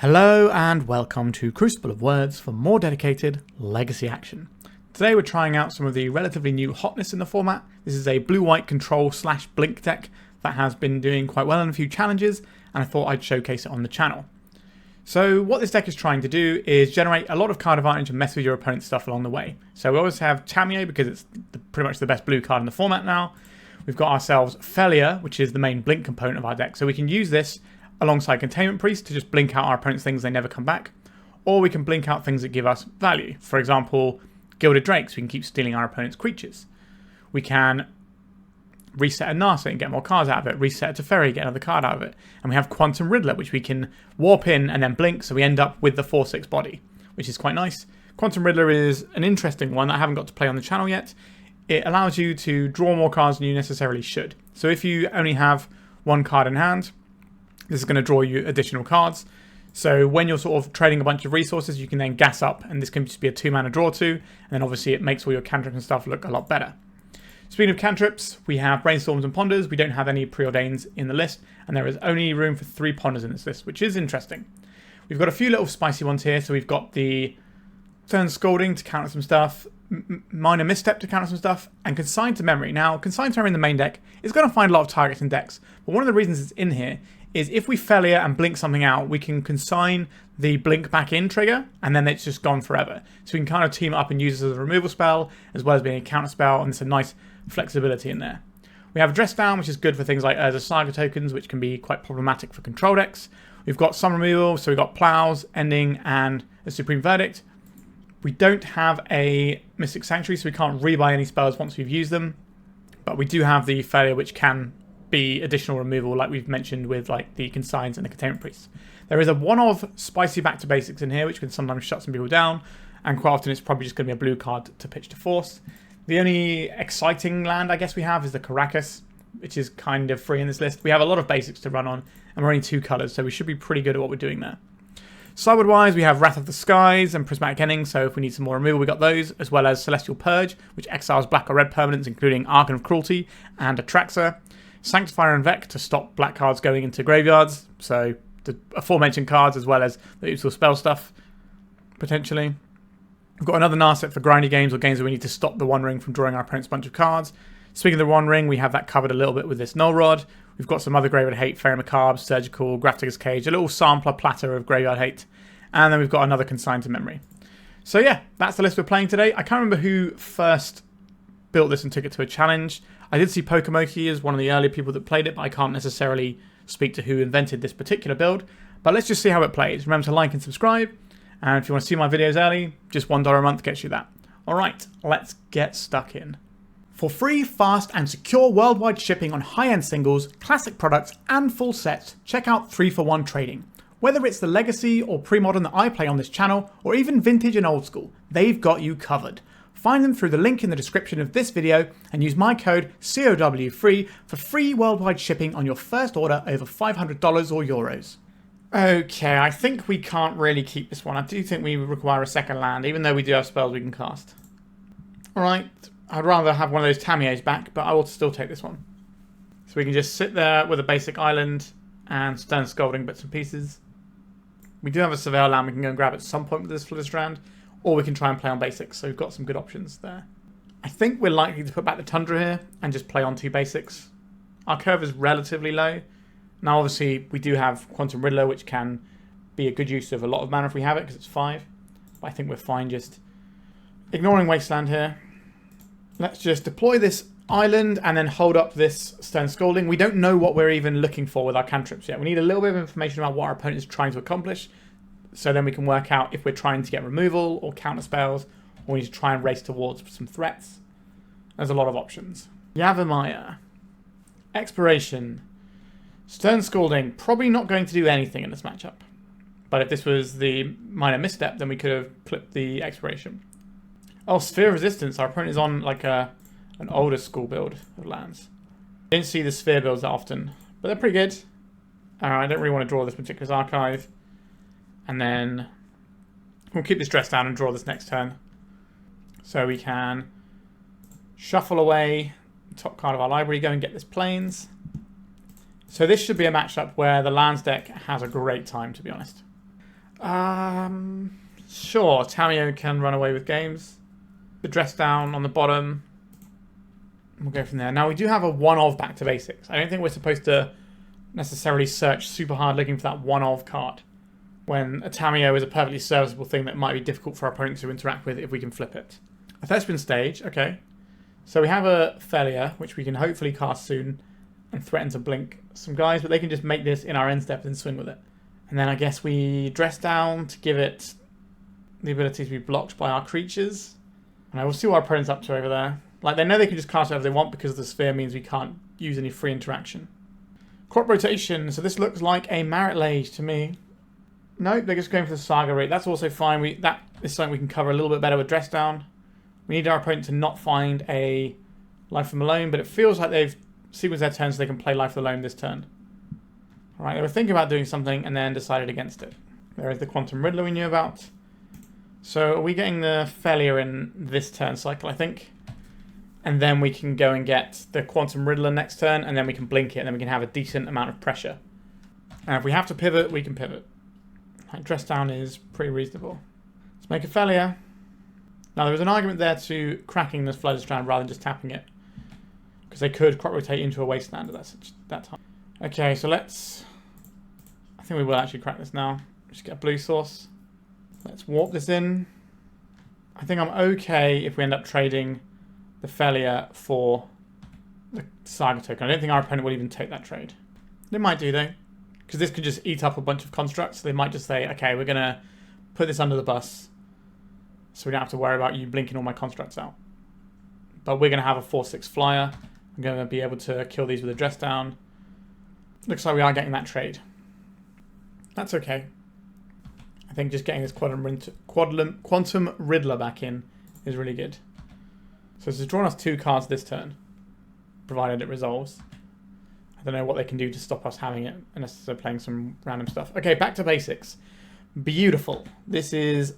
Hello and welcome to Crucible of Words for more dedicated legacy action. Today we're trying out some of the relatively new hotness in the format. This is a blue-white control / blink deck that has been doing quite well in a few challenges, and I thought I'd showcase it on the channel. So what this deck is trying to do is generate a lot of card advantage and mess with your opponent's stuff along the way. So we always have Tamiyo because it's pretty much the best blue card in the format now. We've got ourselves Phelia, which is the main blink component of our deck, so we can use this alongside Containment Priest to just blink out our opponent's things, they never come back. Or we can blink out things that give us value. For example, Gilded Drake, so we can keep stealing our opponent's creatures. We can reset a Narset and get more cards out of it. Reset a Teferi, get another card out of it. And we have Quantum Riddler, which we can warp in and then blink, so we end up with the 4/6 body, which is quite nice. Quantum Riddler is an interesting one that I haven't got to play on the channel yet. It allows you to draw more cards than you necessarily should. So if you only have one card in hand, this is going to draw you additional cards. So when you're sort of trading a bunch of resources, you can then gas up, and this can just be a 2-mana draw to, and then obviously it makes all your cantrips and stuff look a lot better. Speaking of cantrips, we have Brainstorms and Ponders. We don't have any preordains in the list, and there is only room for 3 Ponders in this list, which is interesting. We've got a few little spicy ones here. So we've got the Stern Scolding to counter some stuff, Minor Misstep to counter some stuff, and Consign to Memory. Now, Consign to Memory in the main deck is going to find a lot of targets in decks, but one of the reasons it's in here is if we Phelia and blink something out, we can consign the blink back in trigger, and then it's just gone forever. So we can kind of team it up and use it as a removal spell, as well as being a counter spell, and there's a nice flexibility in there. We have Dress Down, which is good for things like the Saga tokens, which can be quite problematic for control decks. We've got some removal, so we've got Plows, Ending, and a Supreme Verdict. We don't have a Mystic Sanctuary, so we can't rebuy any spells once we've used them, but we do have the Phelia, which can be additional removal, like we've mentioned with like the Consigns and the Containment Priest. There is a one-of spicy back to basics in here, which can sometimes shut some people down, and quite often it's probably just going to be a blue card to pitch to Force. The only exciting land I guess we have is the Karakas, which is kind of free in this list. We have a lot of basics to run on, and we're only 2 colours, so we should be pretty good at what we're doing there. Sideboard-wise, we have Wrath of the Skies and Prismatic Ending, so if we need some more removal, we got those, as well as Celestial Purge, which exiles black or red permanents, including Archon of Cruelty and Atraxa. Sanctifier and Vec to stop black cards going into graveyards, so the aforementioned cards as well as the useful spell stuff, potentially. We've got another Narset for grindy games or games where we need to stop the One Ring from drawing our opponent's bunch of cards. Speaking of the One Ring, we have that covered a little bit with this Null Rod. We've got some other Graveyard Hate, Fairy Macabre, Surgical, Grafdigger's Cage, a little sampler platter of Graveyard Hate, and then we've got another Consign to Memory. So yeah, that's the list we're playing today. I can't remember who first built this and took it to a challenge. I did see Pokemoki as one of the earlier people that played it, but I can't necessarily speak to who invented this particular build. But let's just see how it plays. Remember to like and subscribe, and if you want to see my videos early, just $1 a month gets you that. Alright, let's get stuck in. For free, fast, and secure worldwide shipping on high-end singles, classic products, and full sets, check out 3for1 Trading. Whether it's the legacy or pre-modern that I play on this channel, or even vintage and old school, they've got you covered. Find them through the link in the description of this video and use my code COWFREE for free worldwide shipping on your first order over $500 or euros. Okay, I think we can't really keep this one. I do think we require a second land, even though we do have spells we can cast. Alright, I'd rather have one of those Tamiyos back, but I will still take this one. So we can just sit there with a basic island and Stern Scolding bits and pieces. We do have a Surveil land we can go and grab at some point with this Flooded Strand. Or we can try and play on basics, so we've got some good options there. I think we're likely to put back the Tundra here and just play on 2 basics. Our curve is relatively low. Now obviously we do have Quantum Riddler, which can be a good use of a lot of mana if we have it, because it's 5. But I think we're fine just ignoring Wasteland here. Let's just deploy this island and then hold up this Stern Scolding. We don't know what we're even looking for with our cantrips yet. We need a little bit of information about what our opponent is trying to accomplish, so then we can work out if we're trying to get removal or counter spells, or we need to try and race towards some threats. There's a lot of options. Yavimaya. Expiration. Stern Scolding. Probably not going to do anything in this matchup. But if this was the Minor Misstep, then we could have clipped the expiration. Oh, Sphere of Resistance. Our opponent is on like an older school build of lands. I didn't see the Sphere builds that often, but they're pretty good. I don't really want to draw this Meticulous Archive. And then we'll keep this Dress Down and draw this next turn. So we can shuffle away the top card of our library, go and get this Plains. So this should be a matchup where the lands deck has a great time, to be honest. Sure, Tamiyo can run away with games. The dress down on the bottom. We'll go from there. Now, we do have a one of back to basics. I don't think we're supposed to necessarily search super hard looking for that one of card, when a Tamiyo is a perfectly serviceable thing that might be difficult for our opponent to interact with if we can flip it. A Thespian Stage, okay. So we have a Phelia, which we can hopefully cast soon and threaten to blink some guys, but they can just make this in our end step and swing with it. And then I guess we dress down to give it the ability to be blocked by our creatures. And I will see what our opponent's up to over there. Like, they know they can just cast whatever they want because the sphere means we can't use any free interaction. Crop rotation, so this looks like a Marit Lage to me. Nope, they're just going for the Saga rate. That's also fine. That is something we can cover a little bit better with dress down. We need our opponent to not find a Life from Alone, but it feels like they've sequenced their turn so they can play Life Alone this turn. Alright, they were thinking about doing something and then decided against it. There is the Quantum Riddler we knew about. So are we getting the Phelia in this turn cycle, I think? And then we can go and get the Quantum Riddler next turn, and then we can blink it, and then we can have a decent amount of pressure. And if we have to pivot, we can pivot. Dress down is pretty reasonable. Let's make a Phelia. Now, there was an argument there to cracking this Flooded Strand rather than just tapping it, because they could crop rotate into a Wasteland at that time. Okay, so let's... I think we will actually crack this now. Just get a blue source. Let's warp this in. I think I'm okay if we end up trading the Phelia for the Saga token. I don't think our opponent will even take that trade. They might do, though, because this could just eat up a bunch of constructs. So they might just say, okay, we're going to put this under the bus so we don't have to worry about you blinking all my constructs out. But we're going to have a 4/6 flyer. I'm going to be able to kill these with a dress down. Looks like we are getting that trade. That's okay. I think just getting this Quantum Riddler back in is really good. So this has drawn us 2 cards this turn, provided it resolves. I don't know what they can do to stop us having it, unless they're playing some random stuff. Okay, back to basics. Beautiful. This is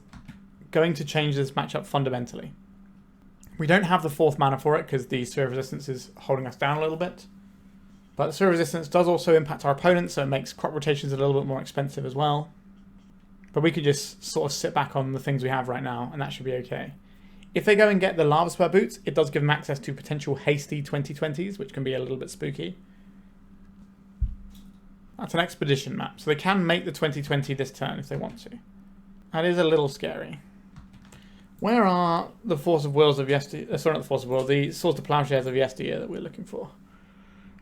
going to change this matchup fundamentally. We don't have the 4th mana for it, because the Sphere of Resistance is holding us down a little bit. But the Sphere of Resistance does also impact our opponent, so it makes crop rotations a little bit more expensive as well. But we could just sort of sit back on the things we have right now, and that should be okay. If they go and get the Lava Spur boots, it does give them access to potential hasty 2020s, which can be a little bit spooky. That's an expedition map, so they can make the 2020 this turn if they want to. That is a little scary. Where are the Force of Wills of yesteryear? Sorry, not the Force of Wills, the Swords to Plowshares of yesteryear that we're looking for.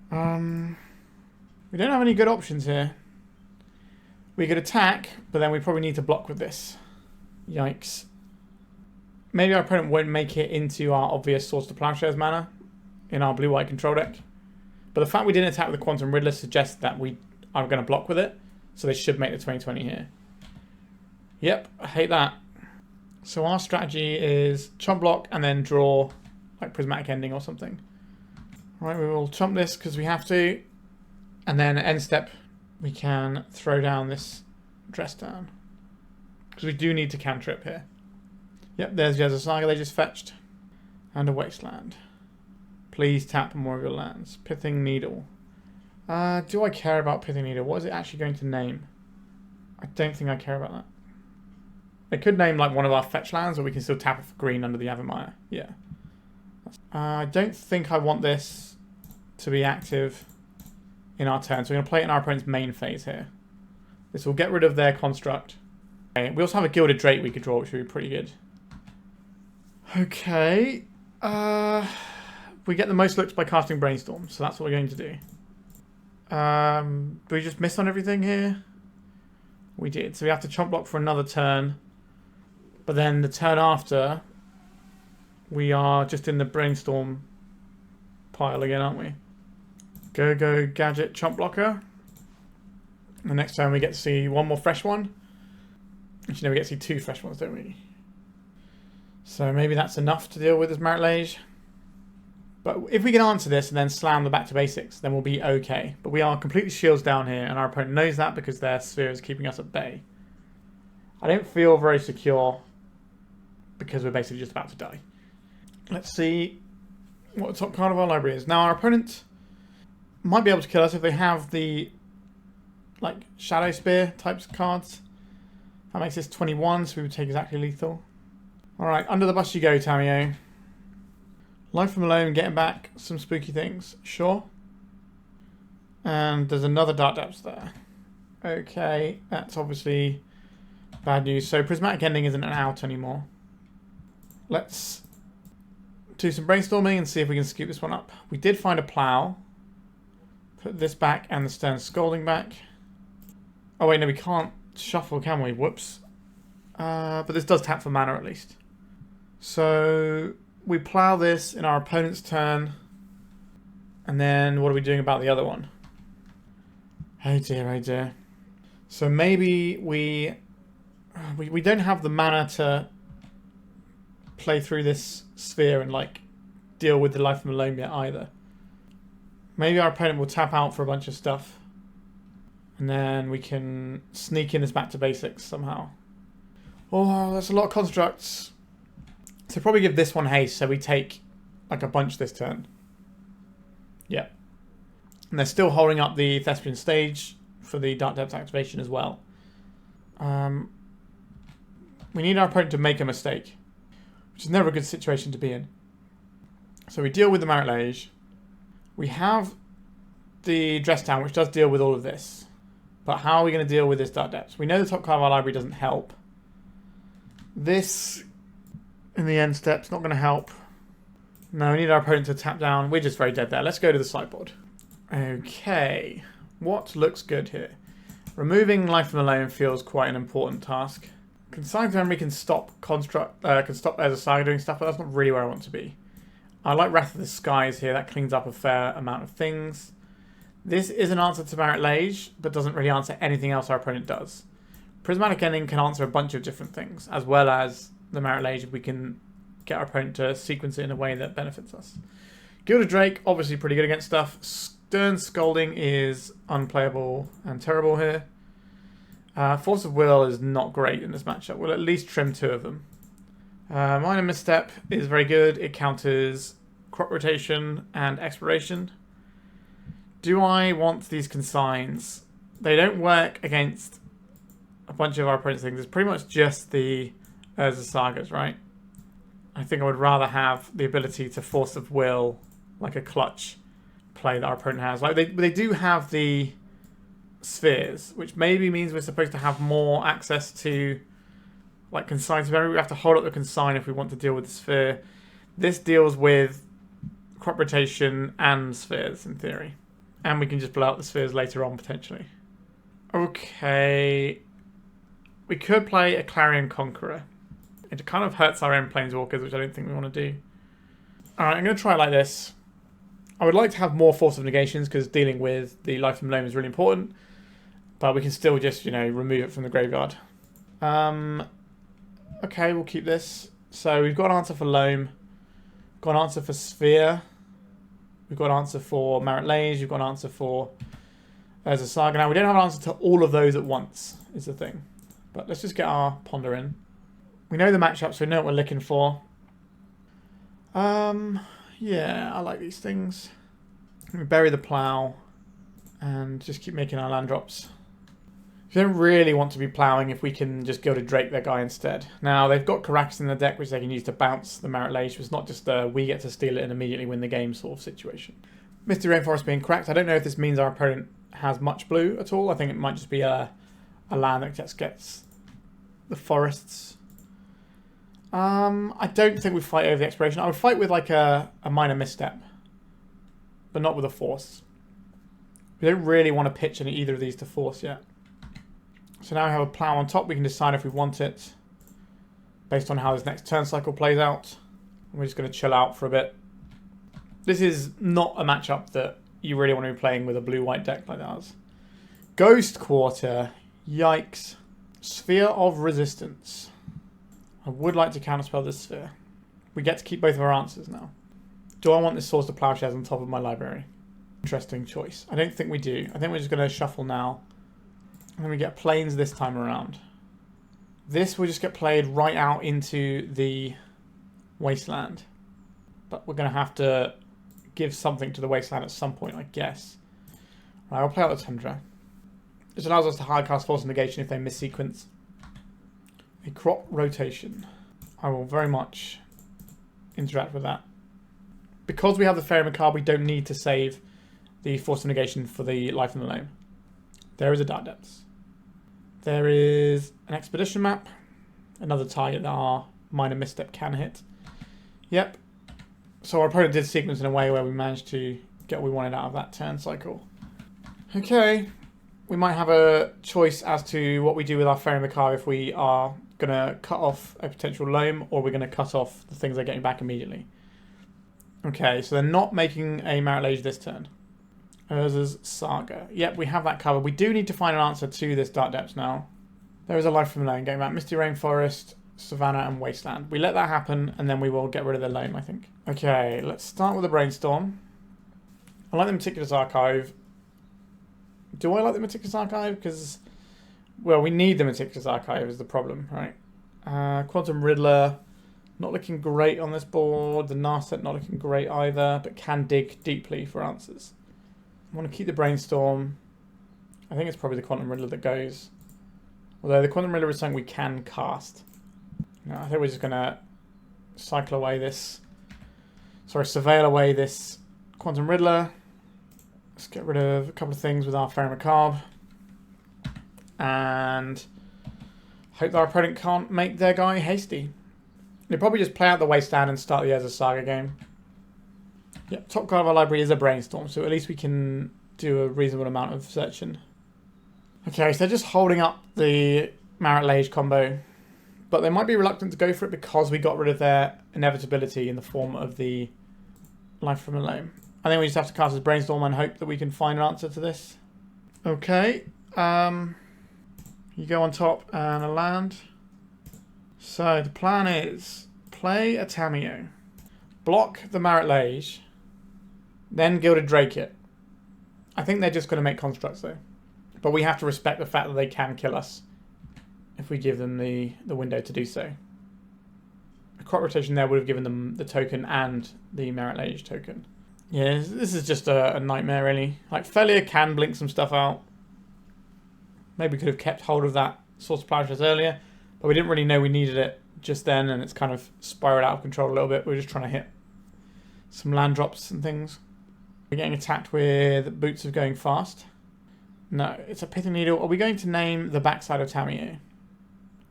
We don't have any good options here. We could attack, but then we probably need to block with this. Yikes. Maybe our opponent won't make it into our obvious Swords to Plowshares mana in our blue-white control deck. But the fact we didn't attack with the Quantum Riddler suggests that we are going to block with it. So they should make the 2020 here. Yep, I hate that. So our strategy is chump block and then draw like Prismatic Ending or something. Right, we will chump this because we have to. And then end step, we can throw down this dress down. Because we do need to cantrip here. Yep, there's Jezza Saga they just fetched. And a Wasteland. Please tap more of your lands. Pithing Needle. Do I care about Pithing Needle? What is it actually going to name? I don't think I care about that. It could name like one of our fetch lands, or we can still tap it for green under the Avamaya. Yeah. I don't think I want this to be active in our turn. So we're going to play it in our opponent's main phase here. This will get rid of their construct. Okay. We also have a Gilded Drake we could draw, which would be pretty good. Okay. We get the most looks by casting Brainstorm, so that's what we're going to do. Do we just miss on everything here? We did. So we have to chomp block for another turn. But then the turn after, we are just in the Brainstorm pile again, aren't we? Go, gadget, chomp blocker. The next turn we get to see one more fresh one. Actually, no, we get to see 2 fresh ones, don't we? So maybe that's enough to deal with this Marit Lage. But if we can answer this and then slam the back to basics, then we'll be okay. But we are completely shields down here, and our opponent knows that because their sphere is keeping us at bay. I don't feel very secure because we're basically just about to die. Let's see what the top card of our library is. Now, our opponent might be able to kill us if they have the like Shadow Spear types cards. That makes this 21, so we would take exactly lethal. Alright, under the bus you go, Tamiyo. Life from Alone, getting back some spooky things. Sure. And there's another Dark Depths there. Okay, that's obviously bad news. So Prismatic Ending isn't an out anymore. Let's do some brainstorming and see if we can scoop this one up. We did find a plow. Put this back and the Stern Scolding back. Oh wait, no, we can't shuffle, can we? Whoops. But this does tap for mana at least. So we plow this in our opponent's turn. And then what are we doing about the other one? Oh dear, oh dear. So maybe we don't have the mana to play through this sphere and like deal with the Life from Alone yet either. Maybe our opponent will tap out for a bunch of stuff. And then we can sneak in this back to basics somehow. Oh, that's a lot of constructs. So probably give this one haste so we take like a bunch this turn. Yeah. And they're still holding up the Thespian stage for the Dark Depths activation as well. We need our opponent to make a mistake, which is never a good situation to be in. So we deal with the Merit Lage. We have the Dress Down, which does deal with all of this. But how are we going to deal with this Dark Depths? We know the top card of our library doesn't help. This, in the end step's not going to help. No, we need our opponent to tap down. We're just very dead there. Let's go to the sideboard. Okay. What looks good here? Removing Life from Alone feels quite an important task. Consign Memory can stop as a saga doing stuff, but that's not really where I want to be. I like Wrath of the Skies here. That cleans up a fair amount of things. This is an answer to Merit Lage, but doesn't really answer anything else our opponent does. Prismatic Ending can answer a bunch of different things, as well as the Merit Lage if we can get our opponent to sequence it in a way that benefits us. Gilded Drake, obviously pretty good against stuff. Stern Scolding is unplayable and terrible here. Force of Will is not great in this matchup. We'll at least trim 2 of them. Minor Misstep is very good. It counters crop rotation and exploration. Do I want these consigns? They don't work against a bunch of our opponent's things. It's pretty much just the Urza Sagas, right? I think I would rather have the ability to Force of Will, like a clutch play that our opponent has. Like they do have the spheres, which maybe means we're supposed to have more access to like consigns. Maybe we have to hold up the consign if we want to deal with the sphere. This deals with crop rotation and spheres in theory. And we can just blow out the spheres later on potentially. Okay. We could play a Clarion Conqueror. It kind of hurts our own Planeswalkers, which I don't think we want to do. Alright, I'm going to try it like this. I would like to have more Force of Negations because dealing with the Life from Loam is really important. But we can still just, remove it from the graveyard. Okay, we'll keep this. So we've got an answer for Loam. We've got an answer for Sphere. We've got an answer for Merit Lage. We've got an answer for Urza Saga. Now, we don't have an answer to all of those at once, is the thing. But let's just get our ponder in. We know the matchup, so we know what we're looking for. Yeah, I like these things. We bury the plow and just keep making our land drops. We don't really want to be plowing if we can just go to Drake their guy instead. Now, they've got Karakas in the deck, which they can use to bounce the Merit Lage. It's not just we get to steal it and immediately win the game sort of situation. Misty Rainforest being cracked. I don't know if this means our opponent has much blue at all. I think it might just be a land that just gets the forests. I don't think we fight over the exploration. I would fight with like a minor misstep, but not with a force. We don't really want to pitch any either of these to force yet. So now we have a plow on top. We can decide if we want it based on how this next turn cycle plays out. We're just going to chill out for a bit. This is not a matchup that you really want to be playing with a blue-white deck like ours. Ghost Quarter. Yikes. Sphere of Resistance. I would like to counterspell this sphere. We get to keep both of our answers now. Do I want this Source of Plowshares on top of my library? Interesting choice. I don't think we do. I think we're just going to shuffle now. And then we get Plains this time around. This will just get played right out into the Wasteland. But we're going to have to give something to the Wasteland at some point, I guess. Right, I'll play out the Tundra. This allows us to hard cast Force of Negation if they miss sequence. A crop rotation. I will very much interact with that. Because we have the Fairy Macabre, we don't need to save the Force of Negation for the Life in the Loam. There is a Dark Depths. There is an Expedition map. Another target that our Minor Misstep can hit. Yep. So our opponent did sequence in a way where we managed to get what we wanted out of that turn cycle. Okay. We might have a choice as to what we do with our Fairy Macabre if we are going to cut off a potential Loam or we're going to cut off the things they're getting back immediately. Okay, so they're not making a Marit Lage this turn. Urza's Saga. Yep, we have that covered. We do need to find an answer to this Dark Depths now. There is a Life from the Loam. Getting back Misty Rainforest, Savannah and Wasteland. We let that happen and then we will get rid of the Loam, I think. Okay, let's start with the Brainstorm. I like the Meticulous Archive. Do I like the Meticulous Archive? Because, well, we need the Meticulous Archive is the problem, right? Quantum Riddler, not looking great on this board. The Narset not looking great either, but can dig deeply for answers. I want to keep the Brainstorm. I think it's probably the Quantum Riddler that goes. Although the Quantum Riddler is something we can cast. No, I think we're just going to cycle away this. Sorry, surveil away this Quantum Riddler. Let's get rid of a couple of things with our Fairy Macabre. And hope that our opponent can't make their guy hasty. They'll probably just play out the Wasteland and start the Urza Saga game. Yep, top card of our library is a Brainstorm, so at least we can do a reasonable amount of searching. Okay, so they're just holding up the Marit Lage combo. But they might be reluctant to go for it because we got rid of their inevitability in the form of the Life from the Loam. I think we just have to cast as Brainstorm and hope that we can find an answer to this. Okay. You go on top and a land. So the plan is play a Tamiyo, block the Marit Lage, then Gilded Drake it. I think they're just going to make constructs though. But we have to respect the fact that they can kill us if we give them the window to do so. A crop rotation there would have given them the token and the Marit Lage token. Yeah, this is just a nightmare really. Like Phelia can blink some stuff out. Maybe we could have kept hold of that Source of Plowshares earlier, but we didn't really know we needed it just then, and it's kind of spiraled out of control a little bit. We're just trying to hit some land drops and things. We're getting attacked with Boots of Going Fast. No, it's a Pithing Needle. Are we going to name the backside of Tamiyo?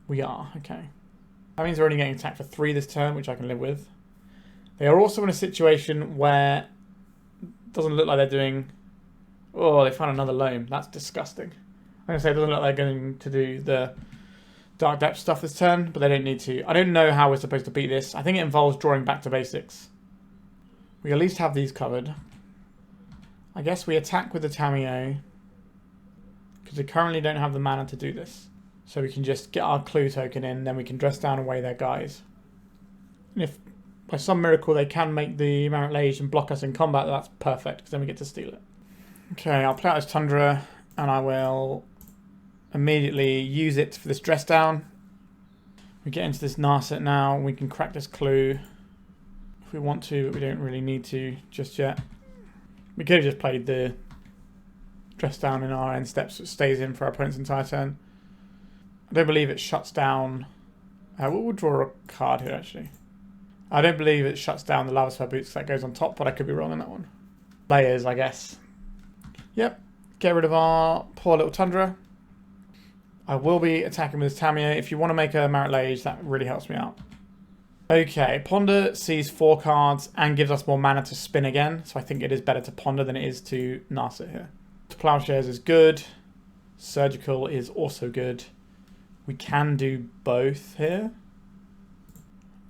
We are, okay. That means we're only getting attacked for 3 this turn, which I can live with. They are also in a situation where it doesn't look like they're doing... Oh, they found another Loam. That's disgusting. I'm going to say it doesn't look like they're going to do the Dark Depth stuff this turn, but they don't need to. I don't know how we're supposed to beat this. I think it involves drawing back to basics. We at least have these covered. I guess we attack with the Tamiyo, because we currently don't have the mana to do this. So we can just get our clue token in, then we can dress down away their guys. And if by some miracle they can make the Marit Lage and block us in combat, that's perfect, because then we get to steal it. Okay, I'll play out this Tundra, and I will immediately use it for this dress down. We get into this Narset now, we can crack this clue if we want to, but we don't really need to just yet. We could have just played the dress down in our end steps, so it stays in for our opponent's entire turn. I don't believe it shuts down... we'll draw a card here, actually. I don't believe it shuts down the Lava Sphere Boots, that goes on top, but I could be wrong on that one. Layers, I guess. Yep. Get rid of our poor little Tundra. I will be attacking with this Tamiyo. If you want to make a Marit Lage, that really helps me out. Okay, Ponder sees 4 cards and gives us more mana to spin again, so I think it is better to Ponder than it is to Narset here. Plowshares is good. Surgical is also good. We can do both here.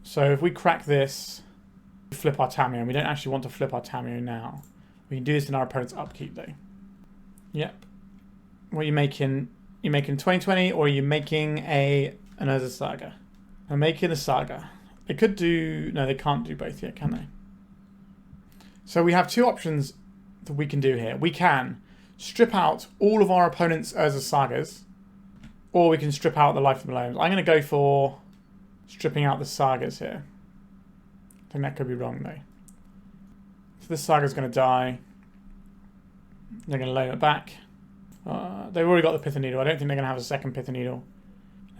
So if we crack this, we flip our Tamiyo, and we don't actually want to flip our Tamiyo now. We can do this in our opponent's upkeep though. Yep. What are you making? You're making 2020, or are you making an Urza Saga? I'm making a Saga. They could do... No, they can't do both yet, can they? So we have 2 options that we can do here. We can strip out all of our opponent's Urza Sagas, or we can strip out the Life from the Loams. I'm going to go for stripping out the Sagas here. I think that could be wrong though. So this Saga's going to die. They're going to loan it back. They've already got the Pithing Needle. I don't think they're going to have a second Pithing Needle.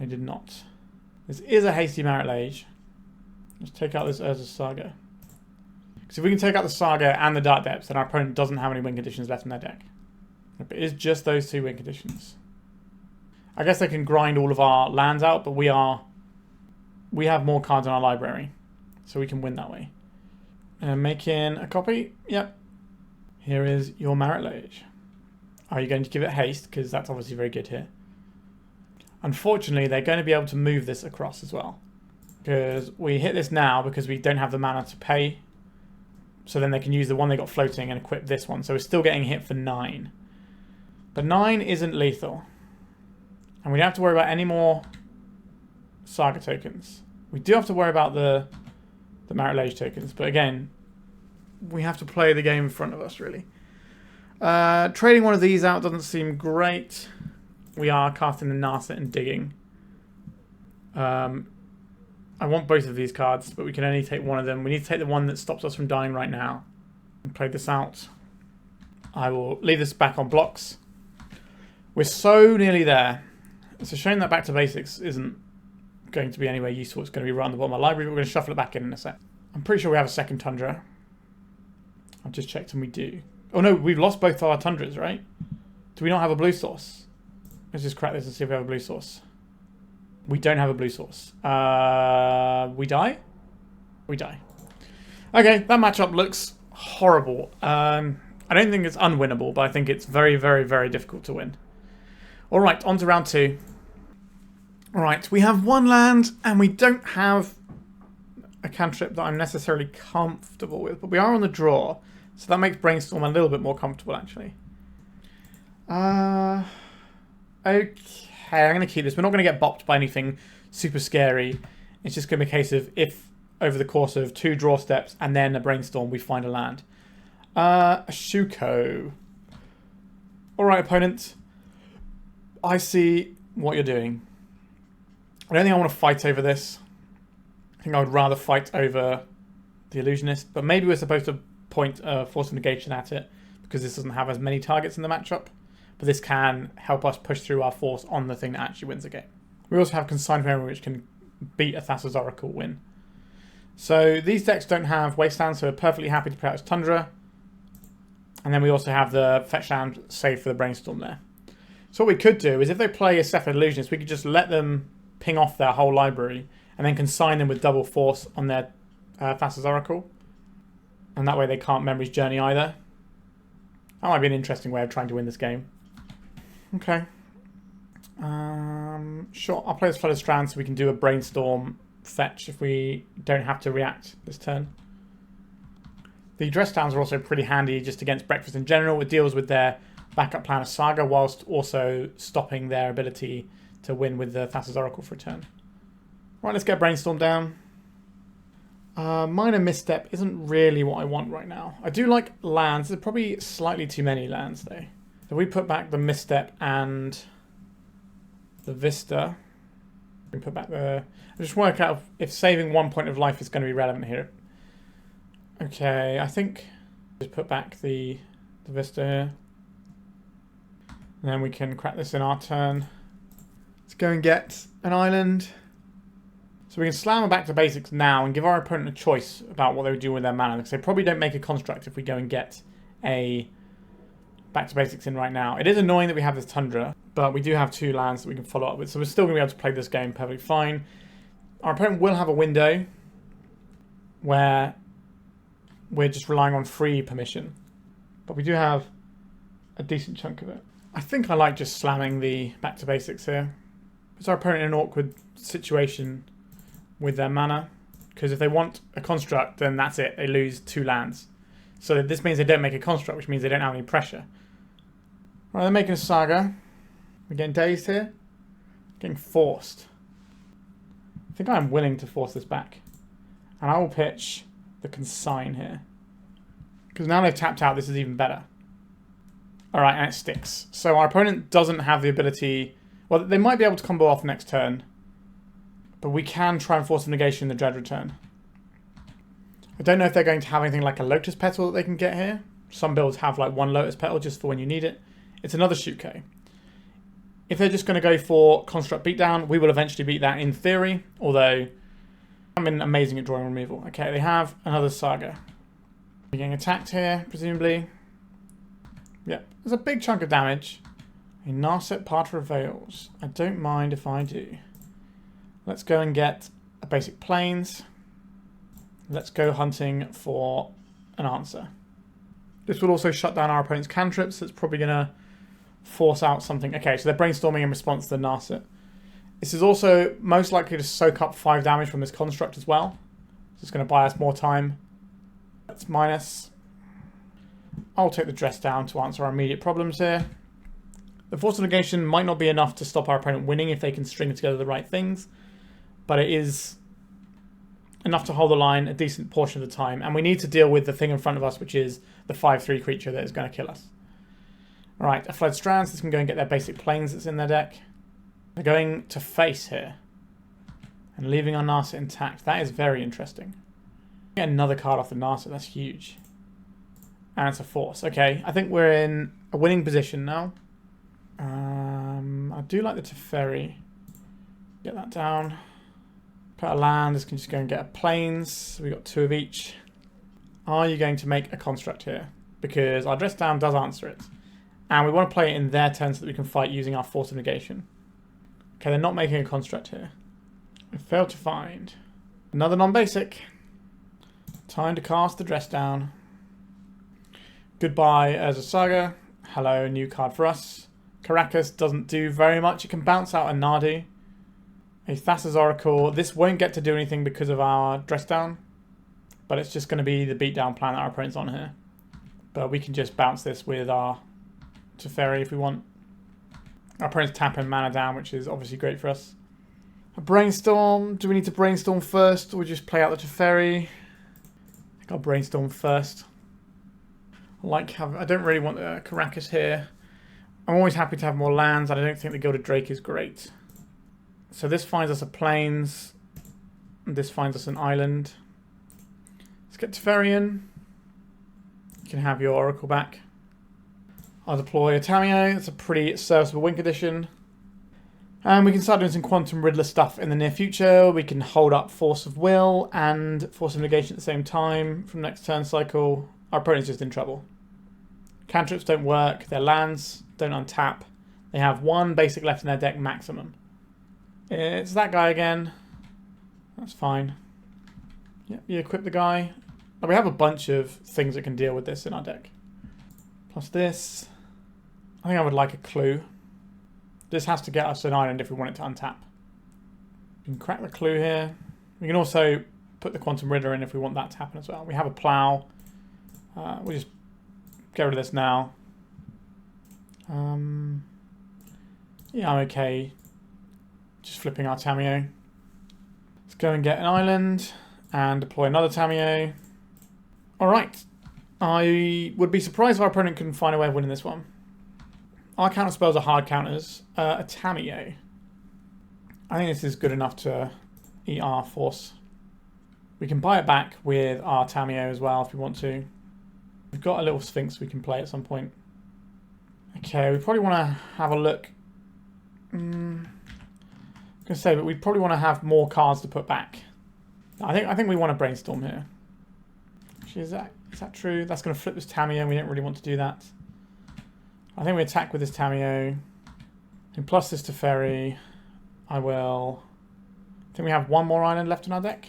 They did not. This is a hasty Marit Lage. Let's take out this Urza's Saga. Because if we can take out the Saga and the Dark Depths, then our opponent doesn't have any win conditions left in their deck. It is just those 2 win conditions. I guess they can grind all of our lands out, but we have more cards in our library, so we can win that way. And making a copy. Yep. Here is your Marit Lage. Are you going to give it haste? Because that's obviously very good here. Unfortunately, they're going to be able to move this across as well. Because we hit this now because we don't have the mana to pay. So then they can use the one they got floating and equip this one. So we're still getting hit for 9. But 9 isn't lethal. And we don't have to worry about any more Saga tokens. We do have to worry about the Marit Lage tokens. But again, we have to play the game in front of us, really. Trading one of these out doesn't seem great. We are casting the Narset and digging. I want both of these cards, but we can only take one of them. We need to take the one that stops us from dying right now. Play this out. I will leave this back on blocks. We're so nearly there. It's a shame that back to basics isn't going to be anywhere useful. It's going to be right on the bottom of my library, but we're going to shuffle it back in a sec. I'm pretty sure we have a second Tundra. I've just checked and we do. Oh no, we've lost both our Tundras, right? Do we not have a blue source? Let's just crack this and see if we have a blue source. We don't have a blue source. We die? We die. Okay, that matchup looks horrible. I don't think it's unwinnable, but I think it's very, very, very difficult to win. Alright, on to round 2. Alright, we have 1 land, and we don't have a cantrip that I'm necessarily comfortable with, but we are on the draw, so that makes Brainstorm a little bit more comfortable, actually. Okay, I'm going to keep this. We're not going to get bopped by anything super scary. It's just going to be a case of if, over the course of 2 draw steps and then a Brainstorm, we find a land. A Shuko. Alright, opponent. I see what you're doing. I don't think I want to fight over this. I think I would rather fight over the Illusionist, but maybe we're supposed to point Force of Negation at it because this doesn't have as many targets in the matchup, but this can help us push through our force on the thing that actually wins the game. We also have Consign, which can beat a Thassa's Oracle win. So these decks don't have Wasteland, so we're perfectly happy to play out as Tundra. And then we also have the Fetch Land save for the Brainstorm there. So what we could do is if they play a Cephalid Illusionist, we could just let them ping off their whole library and then consign them with double force on their Thassa's Oracle. And that way they can't Memory's Journey either. That might be an interesting way of trying to win this game. Okay. Sure, I'll play this Flooded Strand so we can do a Brainstorm fetch if we don't have to react this turn. The Dress Downs are also pretty handy just against Breakfast in general. It deals with their backup plan of Saga whilst also stopping their ability to win with the Thassa's Oracle for a turn. Right, let's get Brainstorm down. Minor Misstep isn't really what I want right now. I do like lands. There's probably slightly too many lands though. If we put back the Misstep and the Vista, we put back the... I just work out if saving 1 point of life is going to be relevant here. Okay, I think just put back the Vista here. And then we can crack this in our turn. Let's go and get an island. So we can slam them back to basics now and give our opponent a choice about what they would do with their mana. Because they probably don't make a construct if we go and get a back to basics in right now. It is annoying that we have this Tundra, but we do have 2 lands that we can follow up with. So we're still going to be able to play this game perfectly fine. Our opponent will have a window where we're just relying on free permission. But we do have a decent chunk of it. I think I like just slamming the back to basics here. Puts our opponent in an awkward situation with their mana. Because if they want a construct, then that's it. They lose 2 lands. So this means they don't make a construct, which means they don't have any pressure. Right, they're making a Saga. We're getting dazed here. Getting forced. I think I'm willing to force this back. And I will pitch the Consign here. Because now they've tapped out, this is even better. Alright, and it sticks. So our opponent doesn't have the ability... Well, they might be able to combo off next turn. But we can try and Force of Negation in the Dread return. I don't know if they're going to have anything like a Lotus Petal that they can get here. Some builds have like 1 Lotus Petal just for when you need it. It's another Shuko. If they're just going to go for Construct Beatdown, we will eventually beat that in theory, although I'm been amazing at drawing removal. Okay, they have another Saga. We're getting attacked here, presumably. Yep, there's a big chunk of damage. A Narset Parter of Veils. I don't mind if I do. Let's go and get a basic Plains. Let's go hunting for an answer. This will also shut down our opponent's cantrips, so it's probably going to force out something. Okay, so they're brainstorming in response to the Narset. This is also most likely to soak up 5 damage from this construct as well. So it's going to buy us more time. That's minus. I'll take the dress down to answer our immediate problems here. The Force of Negation might not be enough to stop our opponent winning if they can string together the right things, but it is enough to hold the line a decent portion of the time, and we need to deal with the thing in front of us, which is the 5/3 creature that is going to kill us. Alright, a Flooded Strand, so this can go and get their basic Plains that's in their deck. They're going to face here, and leaving our Narset intact. That is very interesting. Get another card off the Narset, that's huge. And it's a Force. Okay, I think we're in a winning position now. I do like the Teferi. Get that down. Put a land, this can just go and get a Plains. So we got 2 of each. Are you going to make a construct here? Because our dress down does answer it. And we want to play it in their turn so that we can fight using our Force of Negation. Okay, they're not making a construct here. We failed to find another non-basic. Time to cast the dress down. Goodbye as a Saga. Hello, new card for us. Karakas doesn't do very much. It can bounce out a Nadu. A Thassa's Oracle. This won't get to do anything because of our dress down, but it's just going to be the beatdown plan that our opponent's on here. But we can just bounce this with our Teferi if we want. Our opponent's tapping mana down, which is obviously great for us. A Brainstorm. Do we need to Brainstorm first, or just play out the Teferi? I think I'll Brainstorm first. I don't really want Karakas here. I'm always happy to have more lands, and I don't think the Gilded Drake is great. So this finds us a Plains, and this finds us an island. Let's get Teferi in. You can have your Oracle back. I'll deploy a Tamiyo. It's a pretty serviceable win condition. And we can start doing some Quantum Riddler stuff in the near future. We can hold up Force of Will and Force of Negation at the same time from next turn cycle. Our opponent's just in trouble. Cantrips don't work. Their lands don't untap. They have 1 basic left in their deck maximum. It's that guy again. That's fine. Yep, you equip the guy. Oh, we have a bunch of things that can deal with this in our deck. Plus this. I think I would like a clue. This has to get us an island if we want it to untap. We can crack the clue here. We can also put the Quantum Riddler in if we want that to happen as well. We have a plow. We'll just get rid of this now. Yeah, I'm okay. Just flipping our Tamiyo. Let's go and get an island and deploy another Tamiyo. Alright. I would be surprised if our opponent couldn't find a way of winning this one. Our counter spells are hard counters. A Tamiyo. I think this is good enough to eat our Force. We can buy it back with our Tamiyo as well if we want to. We've got a little Sphinx we can play at some point. Okay, we probably want to have a look. I was going to say, but we probably want to have more cards to put back. I think we want to Brainstorm here. Actually, is that true? That's going to flip this Tamiyo, and we don't really want to do that. I think we attack with this Tamiyo. And plus this Teferi, I think we have 1 more island left in our deck.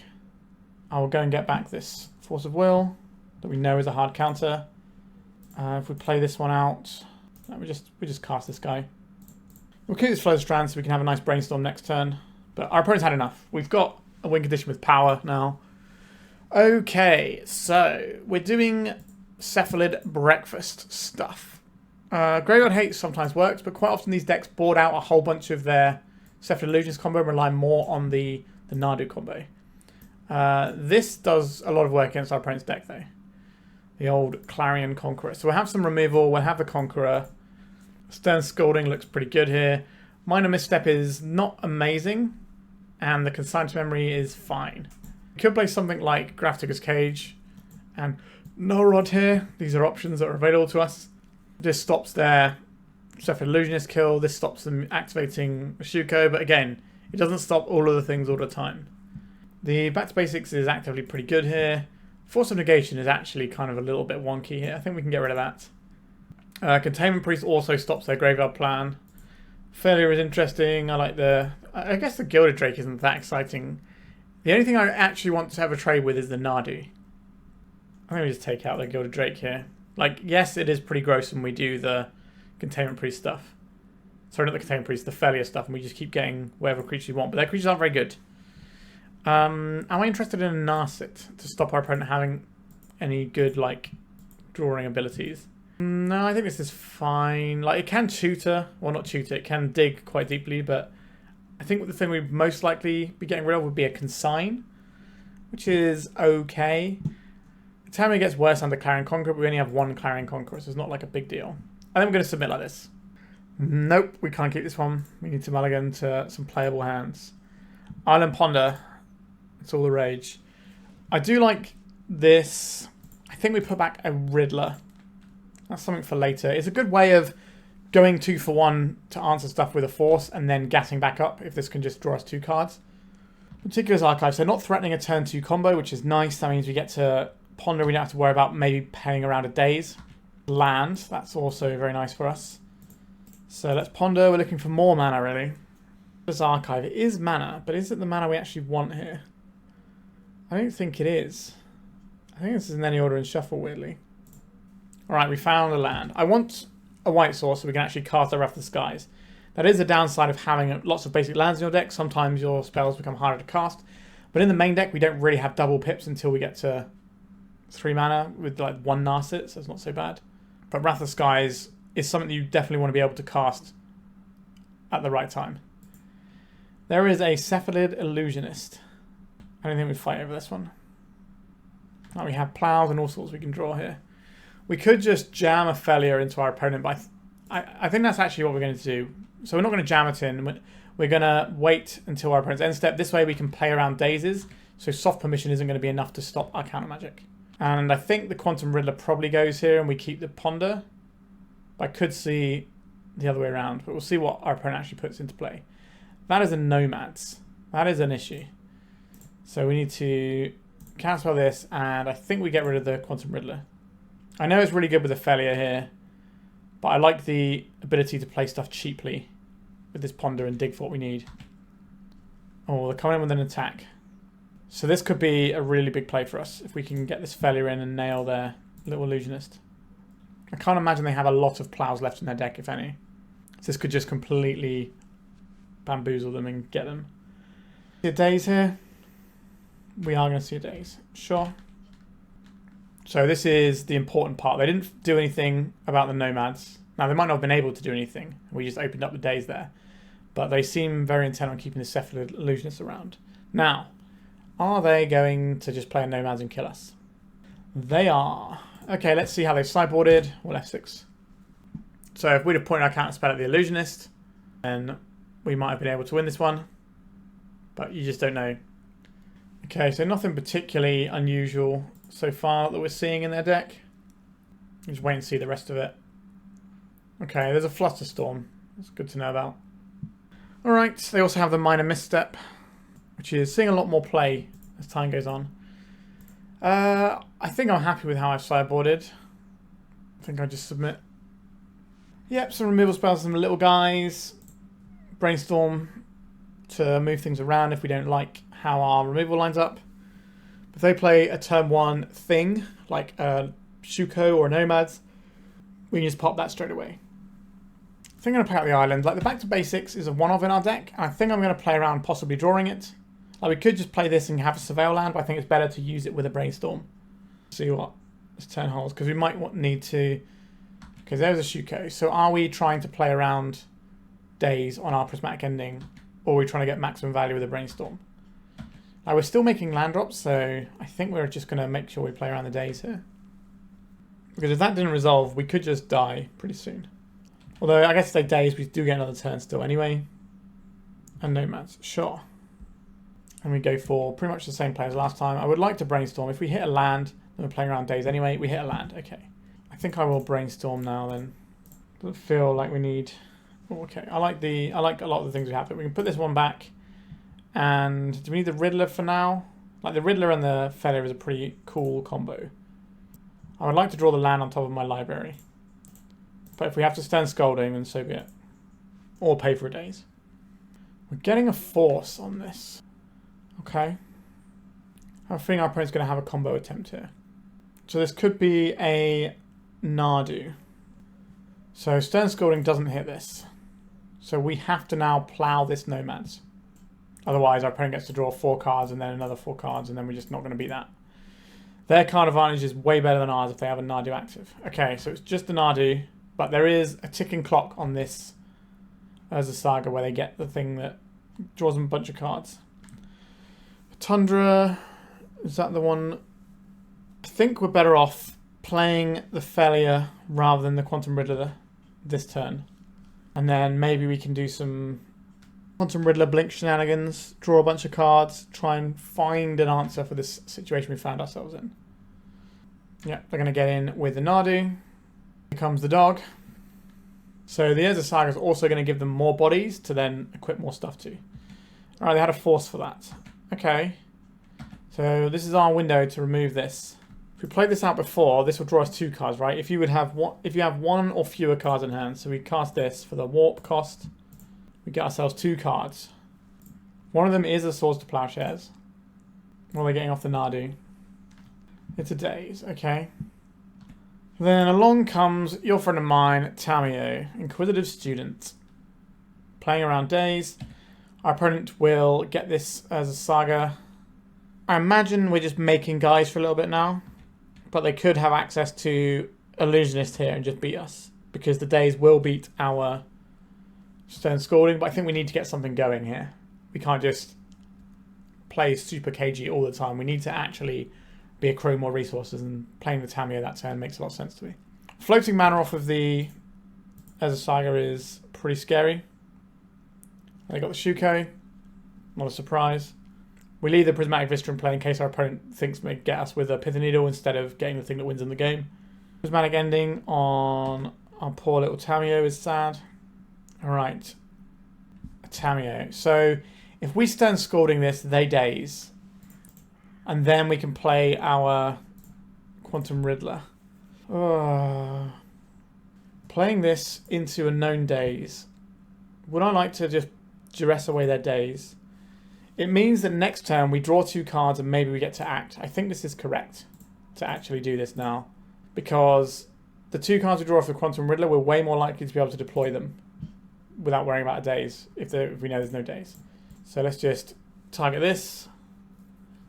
I will go and get back this Force of Will that we know is a hard counter. If we play this one out, we just cast this guy. We'll keep this Flooded Strand so we can have a nice Brainstorm next turn. But our opponent's had enough. We've got a win condition with power now. Okay, so we're doing Cephalid Breakfast stuff. Graveyard Hate sometimes works, but quite often these decks board out a whole bunch of their Cephalid Illusions combo and rely more on the Nadu combo. This does a lot of work against our opponent's deck, though. The old Clarion Conqueror. So we'll have some removal. We'll have the Conqueror. Stern Scolding looks pretty good here. Minor Misstep is not amazing. And the Consign to Memory is fine. We could play something like Grafdigger's Cage and No Rod here. These are options that are available to us. This stops their Cephalid Illusionist kill. This stops them activating Shuko, but again, it doesn't stop all of the things all the time. The back to basics is actively pretty good here. Force of Negation is actually kind of a little bit wonky here. I think we can get rid of that. Containment Priest also stops their graveyard plan. Phelia is interesting. I like I guess the Gilded Drake isn't that exciting. The only thing I actually want to have a trade with is the Nadu. I think we just take out the Gilded Drake here. Like, yes, it is pretty gross when we do the Containment Priest stuff. Sorry, not the Containment Priest, the Phelia stuff, and we just keep getting whatever creatures we want. But their creatures aren't very good. Am I interested in a Narset to stop our opponent having any good, like, drawing abilities? No, I think this is fine. Like, it can tutor. Well, not tutor. It can dig quite deeply, but I think the thing we'd most likely be getting rid of would be a Consign, which is okay. Tamiyo gets worse under Clarion Conqueror, but we only have one Clarion Conqueror, so it's not like a big deal. I think we're going to submit like this. Nope, we can't keep this one. We need to mulligan to some playable hands. Island Ponder. It's all the rage. I do like this. I think we put back a Riddler. That's something for later. It's a good way of going 2 for 1 to answer stuff with a Force and then gassing back up if this can just draw us 2 cards. Meticulous Archive. So not threatening a turn 2 combo, which is nice. That means we get to Ponder. We don't have to worry about maybe paying around a daze. Land. That's also very nice for us. So let's Ponder. We're looking for more mana, really. This Archive. It is mana, but is it the mana we actually want here? I don't think it is. I think this is in any order in shuffle, weirdly. Alright, we found a land. I want a white source so we can actually cast the Wrath of the Skies. That is a downside of having lots of basic lands in your deck. Sometimes your spells become harder to cast. But in the main deck, we don't really have double pips until we get to 3 mana with like 1 Narset, so it's not so bad. But Wrath of the Skies is something that you definitely want to be able to cast at the right time. There is a Cephalid Illusionist. I don't think we fight over this one. Now we have plows and all sorts we can draw here. We could just jam a Phelia into our opponent, but I think that's actually what we're going to do. So we're not going to jam it in. We're going to wait until our opponent's end step. This way we can play around dazes. So soft permission isn't going to be enough to stop our counter magic. And I think the Quantum Riddler probably goes here and we keep the Ponder. But I could see the other way around. But we'll see what our opponent actually puts into play. That is a Nomads. That is an issue. So we need to cancel this, and I think we get rid of the Quantum Riddler. I know it's really good with the Phelia here, but I like the ability to play stuff cheaply with this Ponder and dig for what we need. Oh, they're coming in with an attack. So this could be a really big play for us if we can get this Phelia in and nail their little Illusionist. I can't imagine they have a lot of plows left in their deck, if any. So this could just completely bamboozle them and get them. See a daze here? We are going to see a daze. Sure. So this is the important part. They didn't do anything about the Nomads. Now, they might not have been able to do anything. We just opened up the daze there. But they seem very intent on keeping the Cephalid Illusionist around. Now, are they going to just play a Nomads and kill us? They are. Okay, let's see how they've sideboarded. We'll F6. So if we'd have pointed our counter spell at the Illusionist, then we might have been able to win this one. But you just don't know. Okay, so nothing particularly unusual so far that we're seeing in their deck. Just wait and see the rest of it. Okay, there's a Flusterstorm. That's good to know about. Alright, they also have the Minor Misstep, which is seeing a lot more play as time goes on. I think I'm happy with how I've sideboarded. I think I'll just submit. Yep, some removal spells, some little guys. Brainstorm to move things around if we don't like how our removal lines up. If they play a turn 1 thing, like a Shuko or a Nomads, we can just pop that straight away. I think I'm going to play out the island. Like, the back to basics is a one-off in our deck, and I think I'm going to play around possibly drawing it. Like, we could just play this and have a Surveil land, but I think it's better to use it with a Brainstorm. See what this turn holds, because we might need to... Okay, there's a Shuko. So are we trying to play around days on our Prismatic Ending, or are we trying to get maximum value with a Brainstorm? Now, we're still making land drops, so I think we're just going to make sure we play around the days here. Because if that didn't resolve, we could just die pretty soon. Although, I guess if they daze, we do get another turn still anyway. And Nomads, sure. And we go for pretty much the same play as last time. I would like to Brainstorm. If we hit a land, then we're playing around days anyway. We hit a land, okay. I think I will Brainstorm now then. Doesn't feel like we need... Oh, okay, I like a lot of the things we have. But we can put this one back. And do we need the Riddler for now? Like the Riddler and the Phelia is a pretty cool combo. I would like to draw the land on top of my library. But if we have to Stern Scolding, then so be it. Or pay for a daze. We're getting a force on this. Okay. I have a feeling our opponent's going to have a combo attempt here. So this could be a Nardu. So Stern Scolding doesn't hit this. So we have to now plow this Nomads. Otherwise our opponent gets to draw 4 cards and then another 4 cards and then we're just not going to beat that. Their card advantage is way better than ours if they have a Nardu active. Okay, so it's just the Nardu, but there is a ticking clock on this as a saga where they get the thing that draws them a bunch of cards. Tundra, is that the one? I think we're better off playing the Phelia rather than the Quantum Riddler this turn. And then maybe we can do some Quantum Riddler blink shenanigans, draw a bunch of cards, try and find an answer for this situation we found ourselves in. Yeah, they're going to get in with the Nardu. Here comes the dog. So the Urza Saga is also going to give them more bodies to then equip more stuff to. Alright, they had a force for that. Okay. So this is our window to remove this. If we played this out before, this will draw us 2 cards, right? If you have 1 or fewer cards in hand, so we cast this for the warp cost, we get ourselves 2 cards. One of them is a Swords to Plowshares. While they're getting off the Nardu. It's a daze, okay. Then along comes your friend of mine, Tamiyo, Inquisitive Student. Playing around days. Our opponent will get this as a saga. I imagine we're just making guys for a little bit now. But they could have access to Illusionist here and just beat us. Because the days will beat our Stern Scolding. But I think we need to get something going here. We can't just play super KG all the time. We need to actually be accruing more resources, and playing the Tamiyo that turn makes a lot of sense to me. Floating mana off of the Urza Saga is pretty scary. They got the Shuko, not a surprise. We leave the Prismatic Vista in play in case our opponent thinks may get us with a Pithing Needle instead of getting the thing that wins in the game. Prismatic Ending on our poor little Tamiyo is sad. Alright, Tamiyo. So if we Stern Scolding this, they daze. And then we can play our Quantum Riddler. Playing this into a known daze. Would I like to just duress away their daze? It means that next turn we draw 2 cards and maybe we get to act. I think this is correct to actually do this now. Because the 2 cards we draw off the Quantum Riddler, we're way more likely to be able to deploy them without worrying about a daze if we know there's no daze. So let's just target this.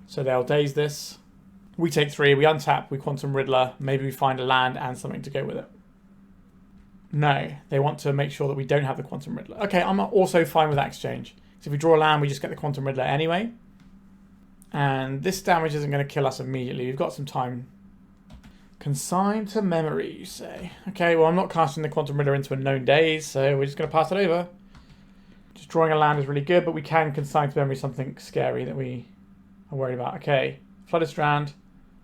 So they'll daze this. We take 3, we untap, we Quantum Riddler. Maybe we find a land and something to go with it. No, they want to make sure that we don't have the Quantum Riddler. Okay, I'm also fine with that exchange. So if we draw a land, we just get the Quantum Riddler anyway. And this damage isn't going to kill us immediately. We've got some time. Consign to memory, you say. Okay, well, I'm not casting the Quantum Riddler into a known daze, so we're just going to pass it over. Just drawing a land is really good, but we can consign to memory something scary that we are worried about. Okay, Flooded Strand.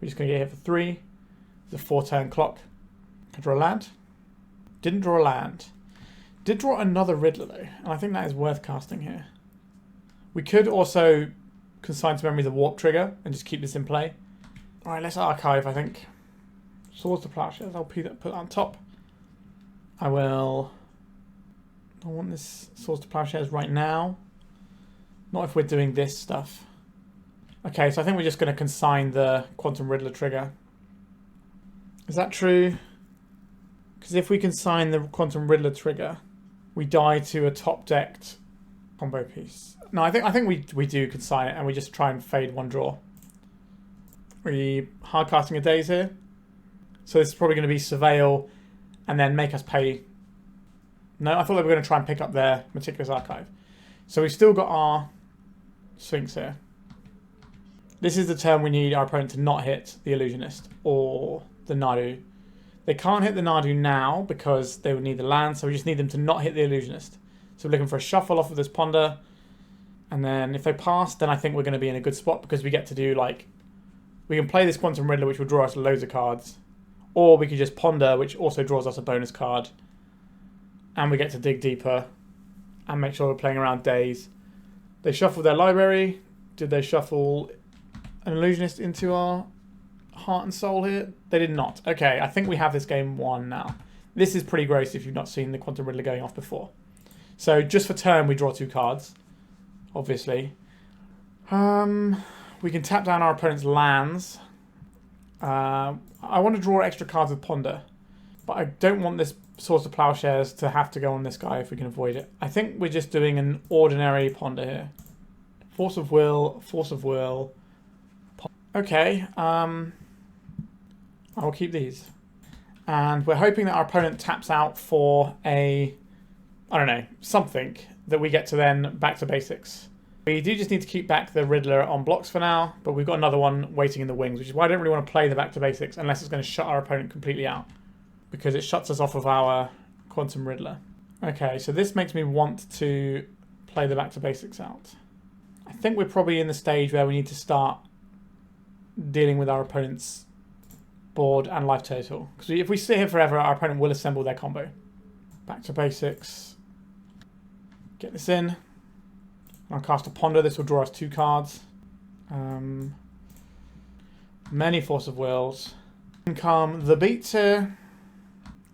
We're just going to get hit for 3. It's a 4-turn clock. Can I draw a land? Didn't draw a land. Did draw another Riddler, though, and I think that is worth casting here. We could also consign to memory the warp trigger and just keep this in play. Alright, let's archive, I think. Swords to Plowshares. I'll put that on top. I will... I want this Swords to Plowshares right now. Not if we're doing this stuff. Okay, so I think we're just going to consign the Quantum Riddler trigger. Is that true? Because if we consign the Quantum Riddler trigger, we die to a top-decked combo piece. No, I think we do consign it, and we just try and fade 1 draw. Are we hard casting a daze here? So this is probably going to be Surveil, and then make us pay. No, I thought they were going to try and pick up their Meticulous Archive. So we've still got our Sphinx here. This is the turn we need our opponent to not hit the Illusionist or the Nardu. They can't hit the Nardu now because they would need the land, so we just need them to not hit the Illusionist. So we're looking for a shuffle off of this Ponder. And then if they pass, then I think we're going to be in a good spot because we get to do, like... We can play this Quantum Riddler, which will draw us loads of cards. Or we could just Ponder, which also draws us a bonus card. and we get to dig deeper and make sure we're playing around days. They shuffled their library. Did they shuffle an illusionist into our heart and soul here? They did not. Okay, I think we have this game won now. This is pretty gross if you've not seen the Quantum Riddler going off before. So just for turn, we draw 2 cards, obviously. We can tap down our opponent's lands. I want to draw extra cards with Ponder, but I don't want this Source of Plowshares to have to go on this guy if we can avoid it. I think we're just doing an ordinary Ponder here. Force of Will, Force of Will. Okay, I'll keep these. And we're hoping that our opponent taps out for a, I don't know, something that we get to then back to basics. We do just need to keep back the Riddler on blocks for now, but we've got another one waiting in the wings, which is why I don't really want to play the back to basics unless it's going to shut our opponent completely out, because it shuts us off of our Quantum Riddler. Okay, so this makes me want to play the back to basics out. I think we're probably in the stage where we need to start dealing with our opponent's board and life total. Because if we sit here forever, our opponent will assemble their combo. Back to basics. Get this in. I'll cast a Ponder. This will draw us 2 cards. Many Force of Wills. And come the beats here.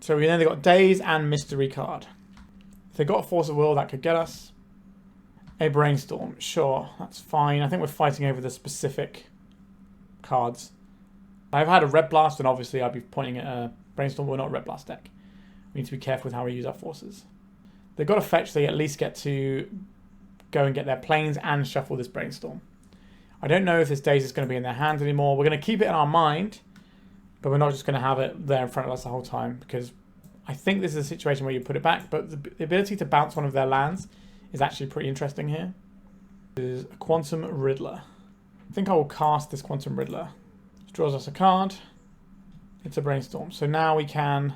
So we know they've got Days and Mystery card. If they got a Force of Will, that could get us. A Brainstorm. Sure, that's fine. I think we're fighting over the specific cards. I've had a Red Blast, and obviously I'd be pointing at a Brainstorm, but we're not a Red Blast deck. We need to be careful with how we use our forces. They've got to fetch, so they at least get to go and get their planes and shuffle this Brainstorm. I don't know if this Days is going to be in their hands anymore. We're going to keep it in our mind, but we're not just going to have it there in front of us the whole time, because I think this is a situation where you put it back, but the ability to bounce one of their lands is actually pretty interesting here. This is a Quantum Riddler. I think I will cast this Quantum Riddler. It draws us a card. It's a Brainstorm. So now we can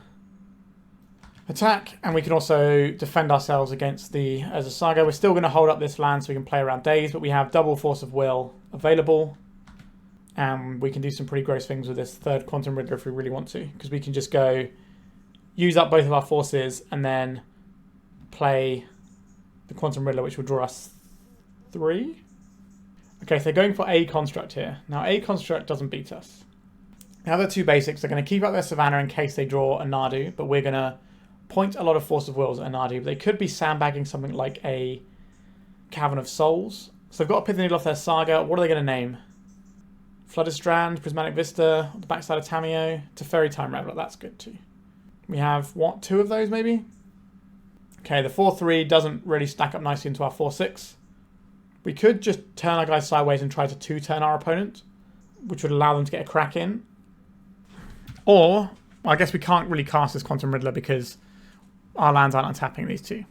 attack, and we can also defend ourselves against the Azorious Saga. We're still going to hold up this land so we can play around Days, but we have double Force of Will available, and we can do some pretty gross things with this third Quantum Riddler if we really want to, because we can just go use up both of our forces and then play the Quantum Riddler, which will draw us 3. Okay, so they're going for a construct here. Now, a construct doesn't beat us. Now, the 2 basics, they're going to keep up their Savannah in case they draw a Nadu, but we're going to point a lot of Force of Wills at a Nadu. They could be sandbagging something like a Cavern of Souls. So they've got to pit the needle off their Saga. What are they going to name? Flooded Strand, Prismatic Vista, the backside of Tamiyo, Teferi Time Raveler. That's good too. We have, what, 2 of those maybe? Okay, the 4-3 doesn't really stack up nicely into our 4-6. We could just turn our guys sideways and try to 2-turn our opponent, which would allow them to get a crack in. Or, well, I guess we can't really cast this Quantum Riddler because our lands aren't untapping these 2.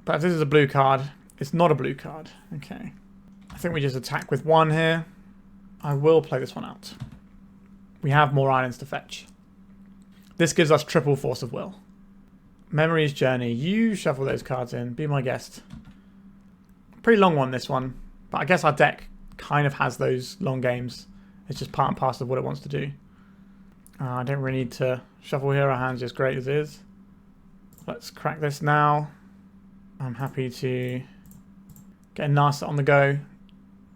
But if this is a blue card, it's not a blue card. Okay. I think we just attack with 1 here. I will play this one out. We have more islands to fetch. This gives us triple Force of Will. Memory's Journey. You shuffle those cards in. Be my guest. Pretty long one, this one. But I guess our deck kind of has those long games. It's just part and parcel of what it wants to do. I don't really need to shuffle here. Our hand's just great as is. Let's crack this now. I'm happy to get a Narset on the go.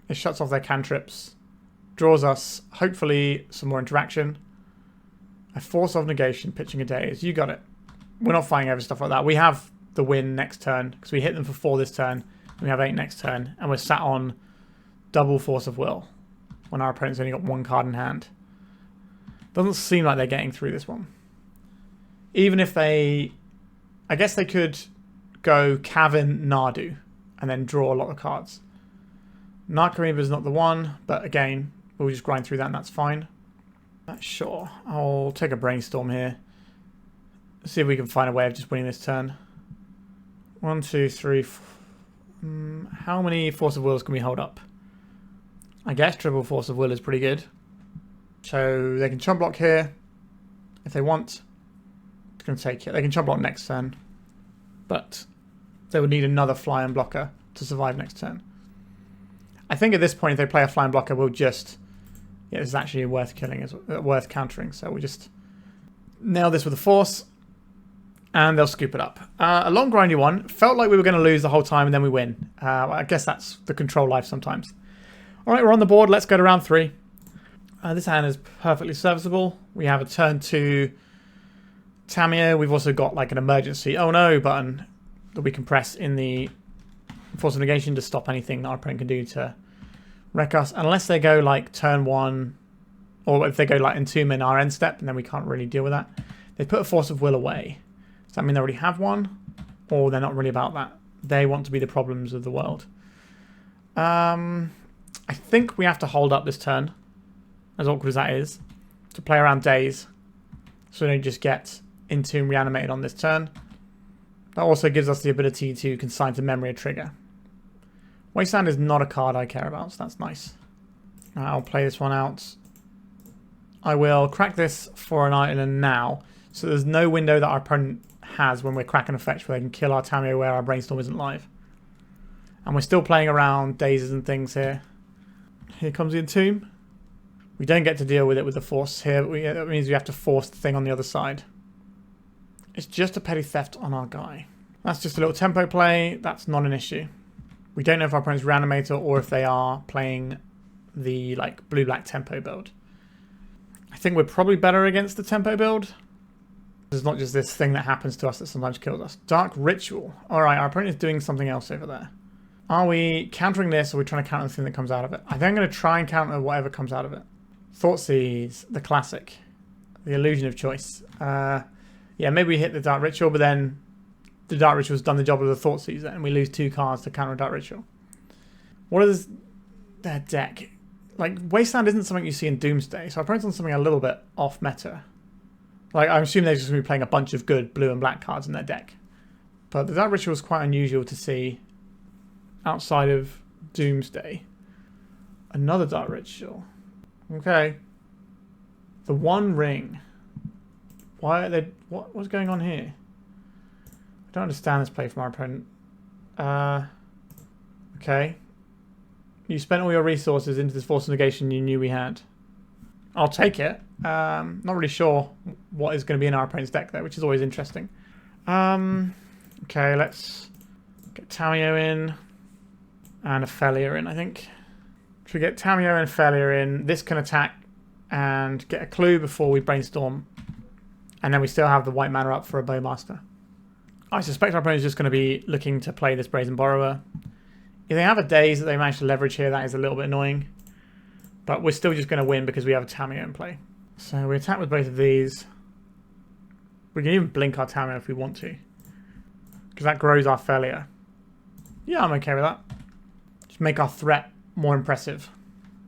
It shuts off their cantrips. Draws us, hopefully, some more interaction. A Force of Negation, pitching a Days. You got it. We're not fighting over stuff like that. We have the win next turn because we hit them for 4 this turn. We have 8 next turn, and we're sat on double Force of Will when our opponent's only got 1 card in hand. Doesn't seem like they're getting through this one. Even if they... I guess they could go Cavern Nadu and then draw a lot of cards. Narkariba's not the one, but again, we'll just grind through that and that's fine. Sure, I'll take a Brainstorm here. See if we can find a way of just winning this turn. 1, 2, 3, 4. How many Force of Wills can we hold up? I guess triple Force of Will is pretty good. So they can chump block here if they want. It's going to take it. They can chump block next turn, but they would need another flying blocker to survive next turn. I think at this point, if they play a flying blocker, we'll just... Yeah, this is actually worth killing, worth countering. So we'll just nail this with a Force. And they'll scoop it up. A long grindy one. Felt like we were going to lose the whole time and then we win. I guess that's the control life sometimes. Alright, we're on the board. Let's go to round 3. This hand is perfectly serviceable. We have a turn 2 Tamiyo. We've also got like an emergency oh no button that we can press in the Force of Negation to stop anything that our opponent can do to wreck us. Unless they go like turn 1, or if they go like Entomb in our end step, and then we can't really deal with that. They put a Force of Will away. Does that mean they already have one? Or they're not really about that? They want to be the problems of the world. I think we have to hold up this turn, as awkward as that is, to play around days. So we don't just get Entomb reanimated on this turn. That also gives us the ability to consign to memory a trigger. Wasteland is not a card I care about, so that's nice. I'll play this one out. I will crack this for an island now, so there's no window that our opponent has when we're cracking a fetch where they can kill our Tamiyo where our Brainstorm isn't live. And we're still playing around dazes and things here. Here comes the Entomb. We don't get to deal with it with the Force here, but that means we have to force the thing on the other side. It's just a petty theft on our guy. That's just a little tempo play. That's not an issue. We don't know if our opponent's Reanimator or if they are playing the like blue-black tempo build. I think we're probably better against the tempo build. There's not just this thing that happens to us that sometimes kills us. Dark Ritual. Alright, our opponent is doing something else over there. Are we countering this, or are we trying to counter the thing that comes out of it? I think I'm going to try and counter whatever comes out of it. Thoughtseize, the classic. The illusion of choice. Yeah, maybe we hit the Dark Ritual, but then the Dark Ritual's done the job of the Thoughtseize, and we lose 2 cards to counter a Dark Ritual. What is their deck? Like, Wasteland isn't something you see in Doomsday, so our opponent's on something a little bit off meta. Like, I assume they're just going to be playing a bunch of good blue and black cards in their deck. But the Dark Ritual is quite unusual to see outside of Doomsday. Another Dark Ritual. Okay. The One Ring. Why are they... What's going on here? I don't understand this play from our opponent. Okay. You spent all your resources into this Force of Negation you knew we had. I'll take it. Not really sure what is going to be in our opponent's deck there, which is always interesting. Okay, let's get Tamiyo in and a Phelia in, I think. If we get Tamiyo and Phelia in, this can attack and get a clue before we Brainstorm. And then we still have the white mana up for a Bowmaster. I suspect our opponent is just going to be looking to play this Brazen Borrower. If they have a Daze that they manage to leverage here, that is a little bit annoying. But we're still just going to win because we have a Tamiyo in play. So we attack with both of these. We can even blink our Tamiyo if we want to, because that grows our Phelia. Yeah, I'm okay with that. Just make our threat more impressive.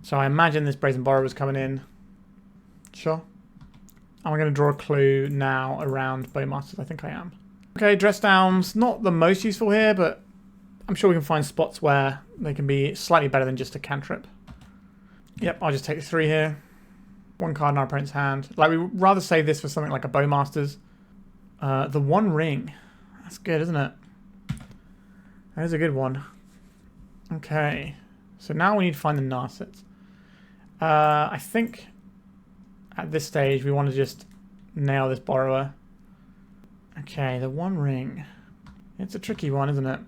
So I imagine this Brazen Borrower is coming in. Sure. Am I going to draw a clue now around Bowmasters? I think I am. Okay, Dress Down's not the most useful here, but I'm sure we can find spots where they can be slightly better than just a cantrip. Yep, I'll just take 3 here. 1 card in our opponent's hand. Like, we'd rather save this for something like a Bowmasters. The One Ring. That's good, isn't it? That is a good one. Okay. So now we need to find the Narset. I think at this stage we want to just nail this Borrower. Okay, the One Ring. It's a tricky one, isn't it?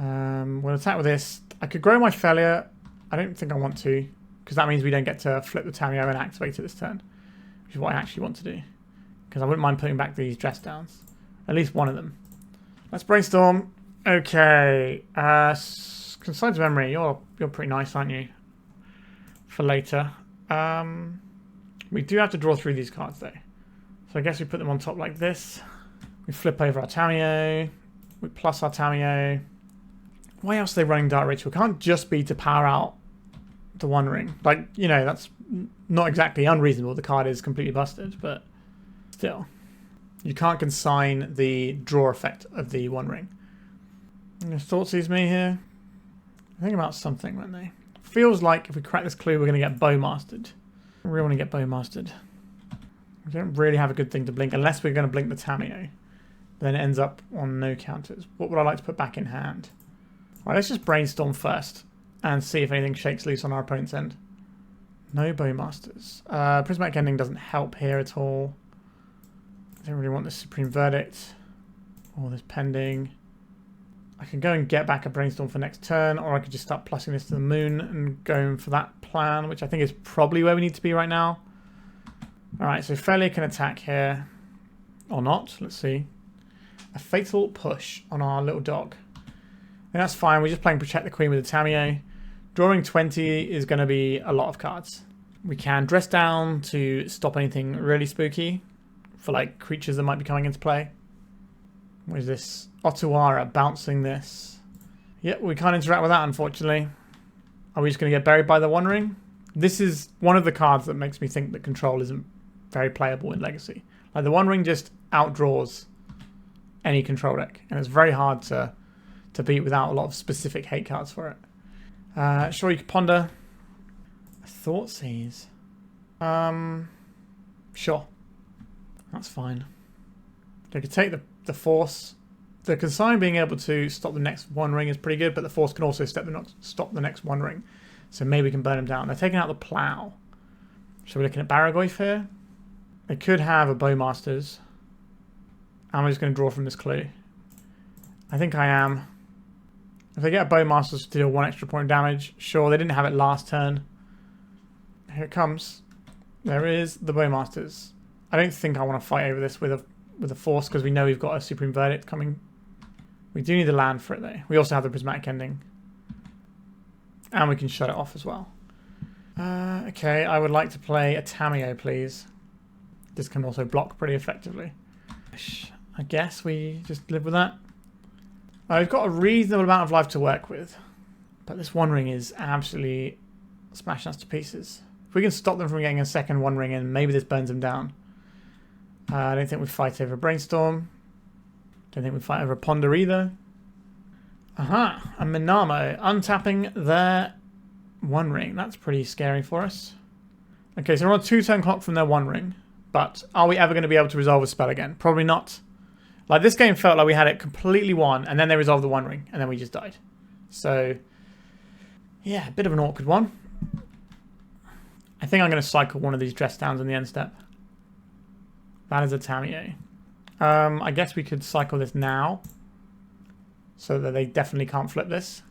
We'll attack with this. I could grow my Phelia. I don't think I want to, because that means we don't get to flip the Tamiyo and activate it this turn, which is what I actually want to do, because I wouldn't mind putting back these Dress Downs. At least one of them. Let's Brainstorm. Okay. Consign to memory. You're pretty nice, aren't you? For later. We do have to draw through these cards, though. So I guess we put them on top like this. We flip over our Tamiyo. We plus our Tamiyo. Why else are they running Dark Ritual? It can't just be to power out the One Ring. Like, you know, that's not exactly unreasonable. The card is completely busted, but still. You can't consign the draw effect of the One Ring. Thoughtseize me here. Think about something, won't they? Feels like if we crack this clue, we're going to get Bowmastered. I really want to get Bowmastered. We don't really have a good thing to blink, unless we're going to blink the Tamiyo. Then it ends up on no counters. What would I like to put back in hand? Right, let's just Brainstorm first and see if anything shakes loose on our opponent's end. No Bowmasters. Prismatic Ending doesn't help here at all. I don't really want this Supreme Verdict or this Pending. I can go and get back a Brainstorm for next turn, or I could just start plussing this to the moon and going for that plan, which I think is probably where we need to be right now. Alright, so Phelia can attack here. Or not, let's see. A Fatal Push on our little dog. And that's fine, we're just playing Protect the Queen with the Tamiyo. Drawing 20 is going to be a lot of cards. We can dress down to stop anything really spooky for like creatures that might be coming into play. What is this? Otawara bouncing this. Yep, we can't interact with that, unfortunately. Are we just going to get buried by the One Ring? This is one of the cards that makes me think that Control isn't very playable in Legacy. Like, the One Ring just outdraws any Control deck, and it's very hard to beat without a lot of specific hate cards for it. Sure, you could ponder. Thoughtseize. Sure. That's fine. They could take the Force. The Consign being able to stop the next One Ring is pretty good, but the Force can also stop the next One Ring. So maybe we can burn them down. They're taking out the Plow. So we're looking at Baragoyf here. They could have a Bowmasters. I'm just going to draw from this clue. I think I am. If they get a Bowmasters to deal 1 extra point of damage, sure, they didn't have it last turn. Here it comes. There is the Bowmasters. I don't think I want to fight over this with a Force, because we know we've got a Supreme Verdict coming. We do need the land for it though. We also have the Prismatic Ending. And we can shut it off as well. Okay, I would like to play a Tamiyo, please. This can also block pretty effectively. I guess we just live with that. We've got a reasonable amount of life to work with. But this One Ring is absolutely smashing us to pieces. If we can stop them from getting a second One Ring in, maybe this burns them down. I don't think we fight over a Brainstorm. Don't think we fight over a Ponder either. Aha! A Minamo untapping their One Ring. That's pretty scary for us. Okay, so we're on a 2-turn clock from their One Ring. But are we ever going to be able to resolve a spell again? Probably not. Like, this game felt like we had it completely won, and then they resolved the One Ring, and then we just died. So, yeah, a bit of an awkward one. I think I'm going to cycle one of these dress downs in the end step. That is a Tamiyo. I guess we could cycle this now, so that they definitely can't flip this.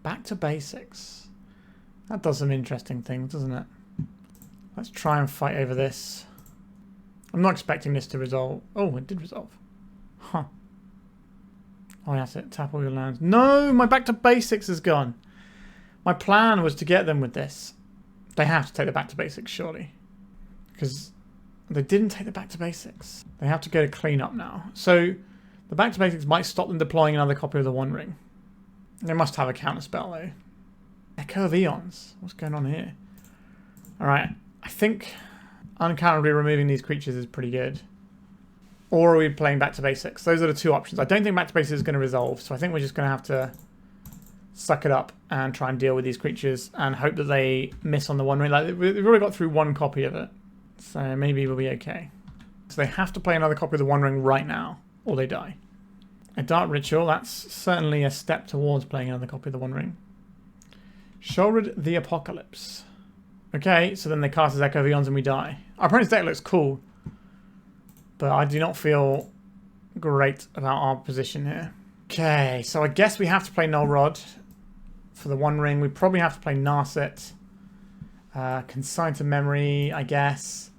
Back to basics. That does some interesting things, doesn't it? Let's try and fight over this. I'm not expecting this to resolve. Oh, it did resolve. Huh. Oh, that's it. Tap all your lands. No, my back to basics is gone. My plan was to get them with this. They have to take the back to basics, surely. Because they didn't take the back to basics. They have to go to clean up now. So the back to basics might stop them deploying another copy of the One Ring. They must have a counter spell, though. Echo of Eons. What's going on here? Alright. I think uncounterably removing these creatures is pretty good. Or are we playing back to basics? Those are the two options. I don't think back to basics is going to resolve, so I think we're just going to have to suck it up and try and deal with these creatures and hope that they miss on the One Ring. Like, we've already got through one copy of it, so maybe we'll be okay. So they have to play another copy of the One Ring right now, or they die. A Dark Ritual, that's certainly a step towards playing another copy of the One Ring. Shouldered the Apocalypse. Okay, so then they cast his Echo of Eons and we die. Our opponent's deck looks cool, but I do not feel great about our position here. Okay, so I guess we have to play Null Rod for the One Ring. We probably have to play Narset. Consign to Memory, I guess.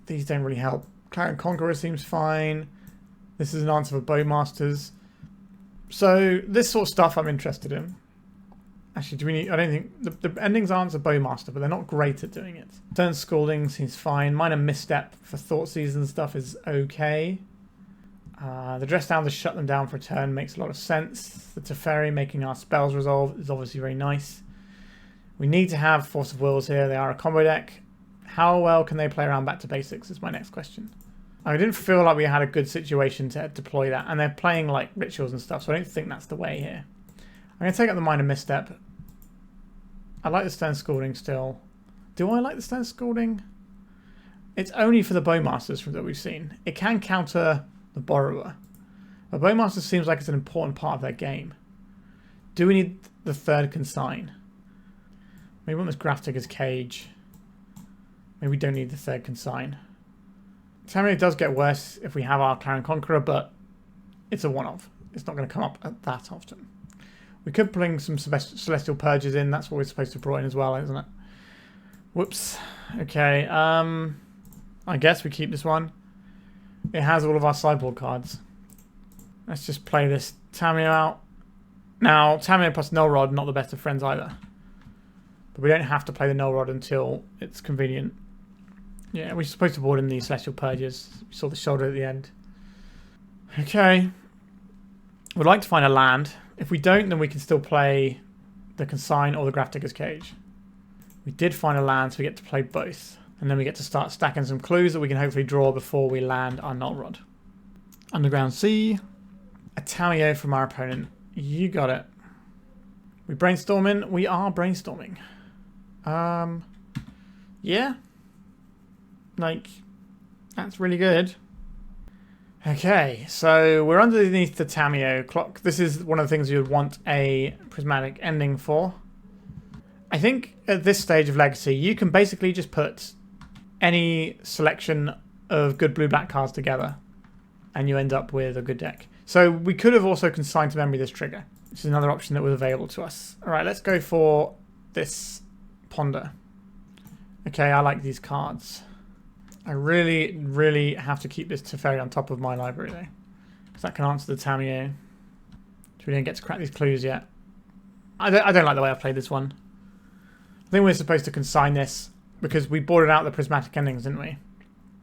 These don't really help. Cleric Conqueror seems fine. This is an answer for Bowmasters. So this sort of stuff I'm interested in. Actually, do we need... I don't think... The endings answer Bowmaster, but they're not great at doing it. Stern Scolding seems fine. Minor Misstep for Thoughtseize and stuff is okay. The dress down to shut them down for a turn makes a lot of sense. The Teferi making our spells resolve is obviously very nice. We need to have Force of Wills here. They are a combo deck. How well can they play around back to basics is my next question. I didn't feel like we had a good situation to deploy that. And they're playing like rituals and stuff, so I don't think that's the way here. I'm going to take out the Minor Misstep. I like the Stern Scolding still. Do I like the Stern Scolding? It's only for the Bowmasters that we've seen. It can counter the Borrower. But Bowmaster seems like it's an important part of their game. Do we need the third Consign? Maybe we want this Grafdigger's Cage. Maybe we don't need the third Consign. Tamiyo does get worse if we have our Clarion Conqueror, but it's a one-off. It's not going to come up that often. We could bring some Celestial Purges in. That's what we're supposed to draw in as well, isn't it? Whoops. Okay. I guess we keep this one. It has all of our sideboard cards. Let's just play this Tamiyo out. Now, Tamiyo plus Null Rod, not the best of friends either. But we don't have to play the Null Rod until it's convenient. Yeah, we're supposed to board in the Celestial Purges. We saw the shoulder at the end. Okay. We'd like to find a land. If we don't, then we can still play the Consign or the Grafdigger's Cage. We did find a land, so we get to play both. And then we get to start stacking some clues that we can hopefully draw before we land our Null Rod. Underground Sea. A Tamiyo from our opponent. You got it. We brainstorming? We are brainstorming. Yeah. Like, that's really good. Okay, so we're underneath the Tamiyo clock. This is one of the things you would want a Prismatic Ending for. I think at this stage of Legacy, you can basically just put any selection of good blue-black cards together, and you end up with a good deck. So we could have also consigned to memory this trigger, which is another option that was available to us. All right, let's go for this Ponder. Okay, I like these cards. I really, really have to keep this Teferi on top of my library, though, because that can answer the Tamiyo. So we don't get to crack these clues yet. I don't like the way I played this one. I think we're supposed to consign this because we boarded out the Prismatic Endings, didn't we?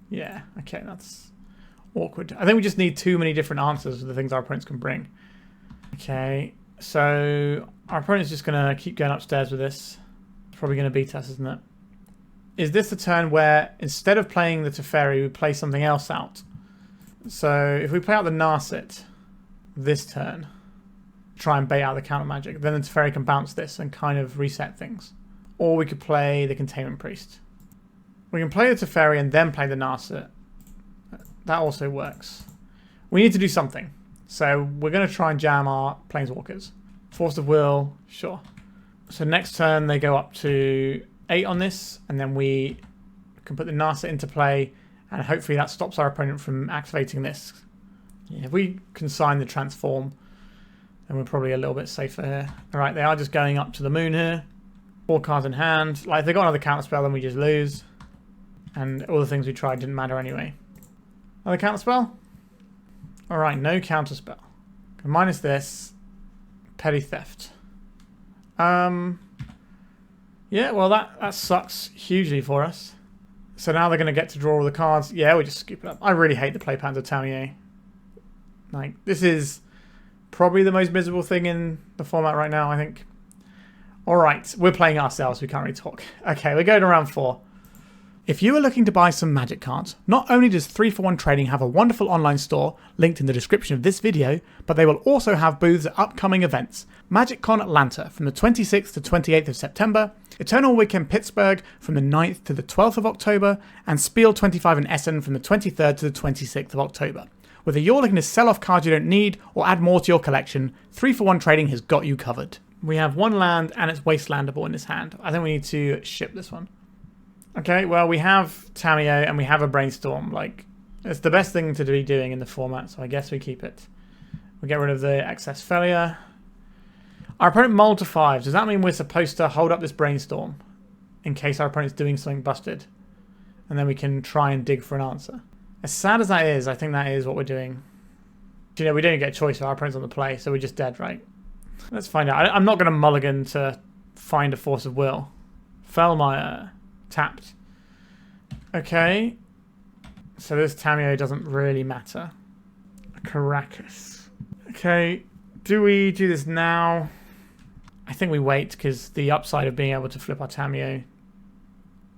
Yeah, okay, that's awkward. I think we just need too many different answers for the things our opponents can bring. Okay, so our opponent's just going to keep going upstairs with this. It's probably going to beat us, isn't it? Is this the turn where instead of playing the Teferi, we play something else out? So if we play out the Narset this turn, try and bait out the counter magic, then the Teferi can bounce this and kind of reset things. Or we could play the Containment Priest. We can play the Teferi and then play the Narset. That also works. We need to do something. So we're going to try and jam our Planeswalkers. Force of Will, sure. So next turn they go up to 8 on this, and then we can put the Narset into play, and hopefully that stops our opponent from activating this. Yeah, if we consign the Transform, then we're probably a little bit safer here. Alright, they are just going up to the moon here. 4 cards in hand. Like, if they got another counterspell, then we just lose. And all the things we tried didn't matter anyway. Another counterspell? Alright, no counterspell. Minus this. Petty Theft. Yeah, well that sucks hugely for us. So now they're going to get to draw all the cards. Yeah, we just scoop it up. I really hate the play patterns of Tamiyo. Like, this is probably the most miserable thing in the format right now, I think. Alright, we're playing ourselves, we can't really talk. Okay, we're going to round 4. If you are looking to buy some Magic cards, not only does 3for1 Trading have a wonderful online store linked in the description of this video, but they will also have booths at upcoming events. MagicCon Atlanta from the 26th to 28th of September, Eternal Weekend Pittsburgh from the 9th to the 12th of October, and Spiel 25 in Essen from the 23rd to the 26th of October. Whether you're looking to sell off cards you don't need or add more to your collection, 3for1 Trading has got you covered. We have one land and it's wastelandable in this hand. I think we need to ship this one. Okay, well, we have Tamiyo and we have a Brainstorm. Like, it's the best thing to be doing in the format, so I guess we keep it. We get rid of the excess Phelia. Our opponent mulled to 5. Does that mean we're supposed to hold up this Brainstorm in case our opponent's doing something busted? And then we can try and dig for an answer. As sad as that is, I think that is what we're doing. You know, we don't get a choice, our opponent's on the play, so we're just dead, right? Let's find out. I'm not going to mulligan to find a Force of Will. Felmire. Tapped. Okay. So this Tamiyo doesn't really matter. Karakas. Okay. Do we do this now? I think we wait because the upside of being able to flip our Tamiyo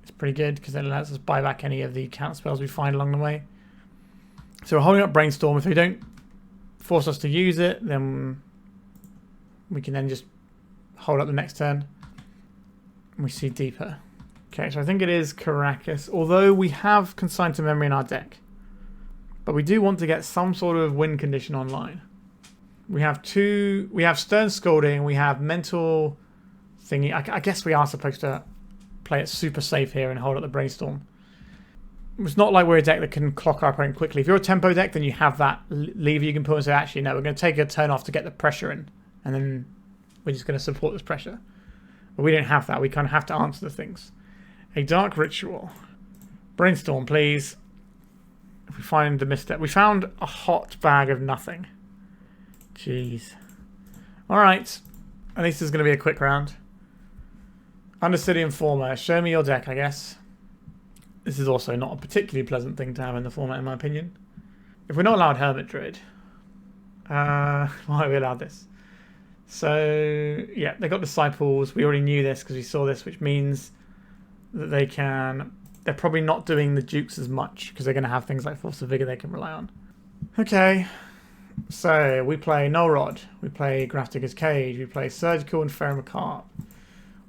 is pretty good because it lets us buy back any of the counter spells we find along the way. So we're holding up Brainstorm. If they don't force us to use it, then we can then just hold up the next turn. And we see deeper. Okay, so I think it is Karakas, although we have Consigned to Memory in our deck. But we do want to get some sort of win condition online. We have Stern Scolding, we have Mental Thingy. I guess we are supposed to play it super safe here and hold up the Brainstorm. It's not like we're a deck that can clock our opponent quickly. If you're a tempo deck, then you have that lever you can pull and say, actually, no, we're going to take a turn off to get the pressure in, and then we're just going to support this pressure. But we don't have that. We kind of have to answer the things. A Dark Ritual. Brainstorm, please. If we find the misstep. We found a hot bag of nothing. Jeez. Alright. At least it's going to be a quick round. Undercity Informer. Show me your deck, I guess. This is also not a particularly pleasant thing to have in the format, in my opinion. If we're not allowed Hermit Druid, why are we allowed this? So, yeah, they got Disciples. We already knew this because we saw this, which means that they can... They're probably not doing the Dukes as much because they're going to have things like Force of Vigor they can rely on. Okay, so we play Null Rod. We play Grafdigger's Cage. We play Surgical and Ferromacabre.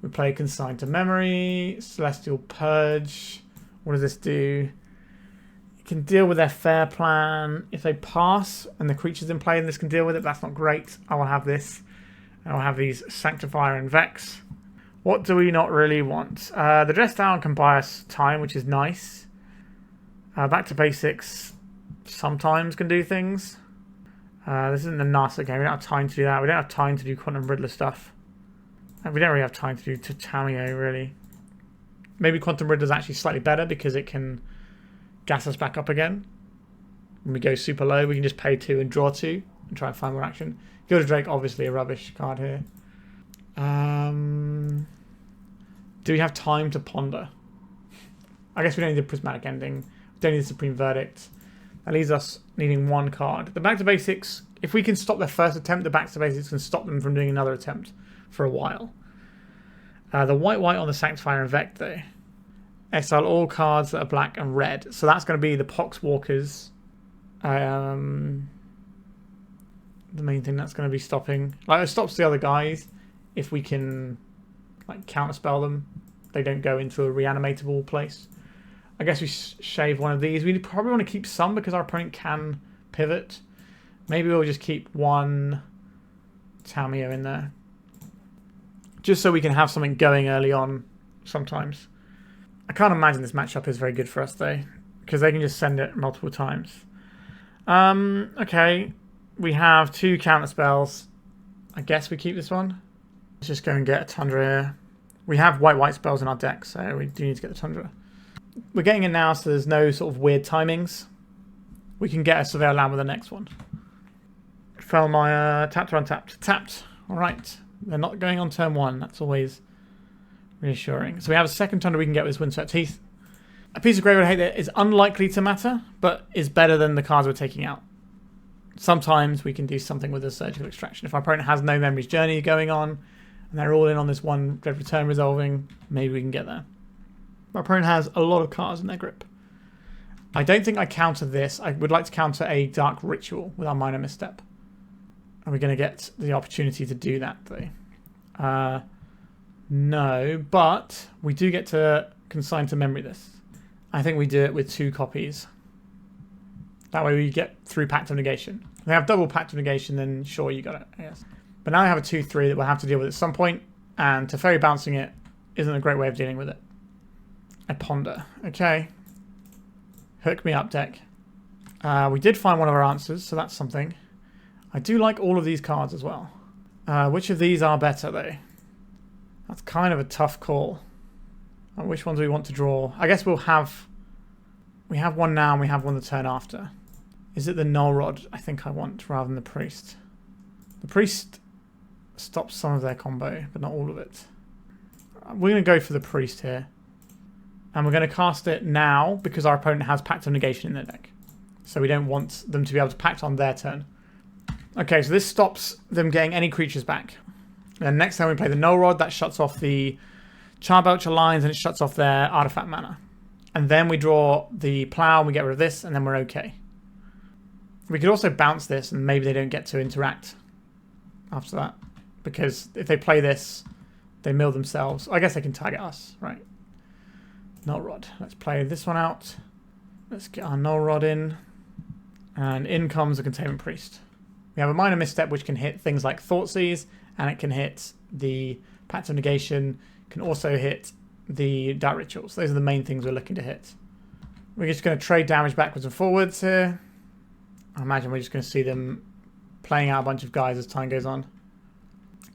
We play Consign to Memory, Celestial Purge. What does this do? You can deal with their Fair Plan. If they pass and the creature's in play, then this can deal with it. That's not great. I will have this. I'll have these Sanctifier and Vex. What do we not really want? The Dress Down can buy us time, which is nice. Back to Basics sometimes can do things. This isn't the Narset game. We don't have time to do that. We don't have time to do Quantum Riddler stuff. And we don't really have time to do Tamiyo, really. Maybe Quantum Riddler is actually slightly better because it can gas us back up again. When we go super low, we can just pay 2 and draw 2 and try and find more action. Gilded Drake, obviously a rubbish card here. Do we have time to ponder? I guess we don't need the Prismatic Ending. We don't need the Supreme Verdict. That leaves us needing one card. The Back to Basics, if we can stop their first attempt, the Back to Basics can stop them from doing another attempt for a while. The white on the Sanctifier and Vect, though. Exile all cards that are black and red. So that's going to be the Poxwalkers. The main thing that's going to be stopping. Like, it stops the other guys if we can like counterspell them. They don't go into a reanimatable place. I guess we shave one of these. We probably want to keep some because our opponent can pivot. Maybe we'll just keep one Tamiyo in there. Just so we can have something going early on sometimes. I can't imagine this matchup is very good for us though, because they can just send it multiple times. Okay, we have 2 counter spells. I guess we keep this one. Let's just go and get a Tundra here. We have white spells in our deck, so we do need to get the Tundra. We're getting in now, so there's no sort of weird timings. We can get a Surveil Land with the next one. Felmire, tapped or untapped? Tapped. Alright. They're not going on turn 1. That's always reassuring. So we have a second Tundra we can get with Windswept Heath. A piece of Graveyard Hate that is unlikely to matter, but is better than the cards we're taking out. Sometimes we can do something with a Surgical Extraction. If our opponent has no Memory's Journey going on, and they're all in on this one Dread Return resolving, maybe we can get there. Our opponent has a lot of cards in their grip. I don't think I counter this. I would like to counter a Dark Ritual with our Minor Misstep. Are we going to get the opportunity to do that, though? No, but we do get to Consign to Memory this. I think we do it with 2 copies. That way we get through Pact of Negation. If we have double Pact of Negation, then sure, you got it, I guess. But now I have a 2-3 that we'll have to deal with at some point, and Teferi bouncing it isn't a great way of dealing with it. I ponder. Okay. Hook me up, deck. We did find one of our answers, so that's something. I do like all of these cards as well. Which of these are better, though? That's kind of a tough call. Which ones do we want to draw? I guess we'll have... We have one now and we have one the turn after. Is it the Null Rod I think I want rather than the Priest? The Priest stops some of their combo, but not all of it. We're going to go for the Priest here. And we're going to cast it now because our opponent has Pact of Negation in their deck. So we don't want them to be able to pact on their turn. Okay, so this stops them getting any creatures back. And next time we play the Null Rod, that shuts off the Charbelcher lines and it shuts off their artifact mana. And then we draw the Plow and we get rid of this and then we're okay. We could also bounce this and maybe they don't get to interact after that. Because if they play this, they mill themselves. I guess they can target us, right? Null Rod. Let's play this one out. Let's get our Null Rod in. And in comes a Containment Priest. We have a Minor Misstep which can hit things like Thoughtseize, and it can hit the Pact of Negation, can also hit the Dark Rituals. Those are the main things we're looking to hit. We're just going to trade damage backwards and forwards here. I imagine we're just going to see them playing out a bunch of guys as time goes on.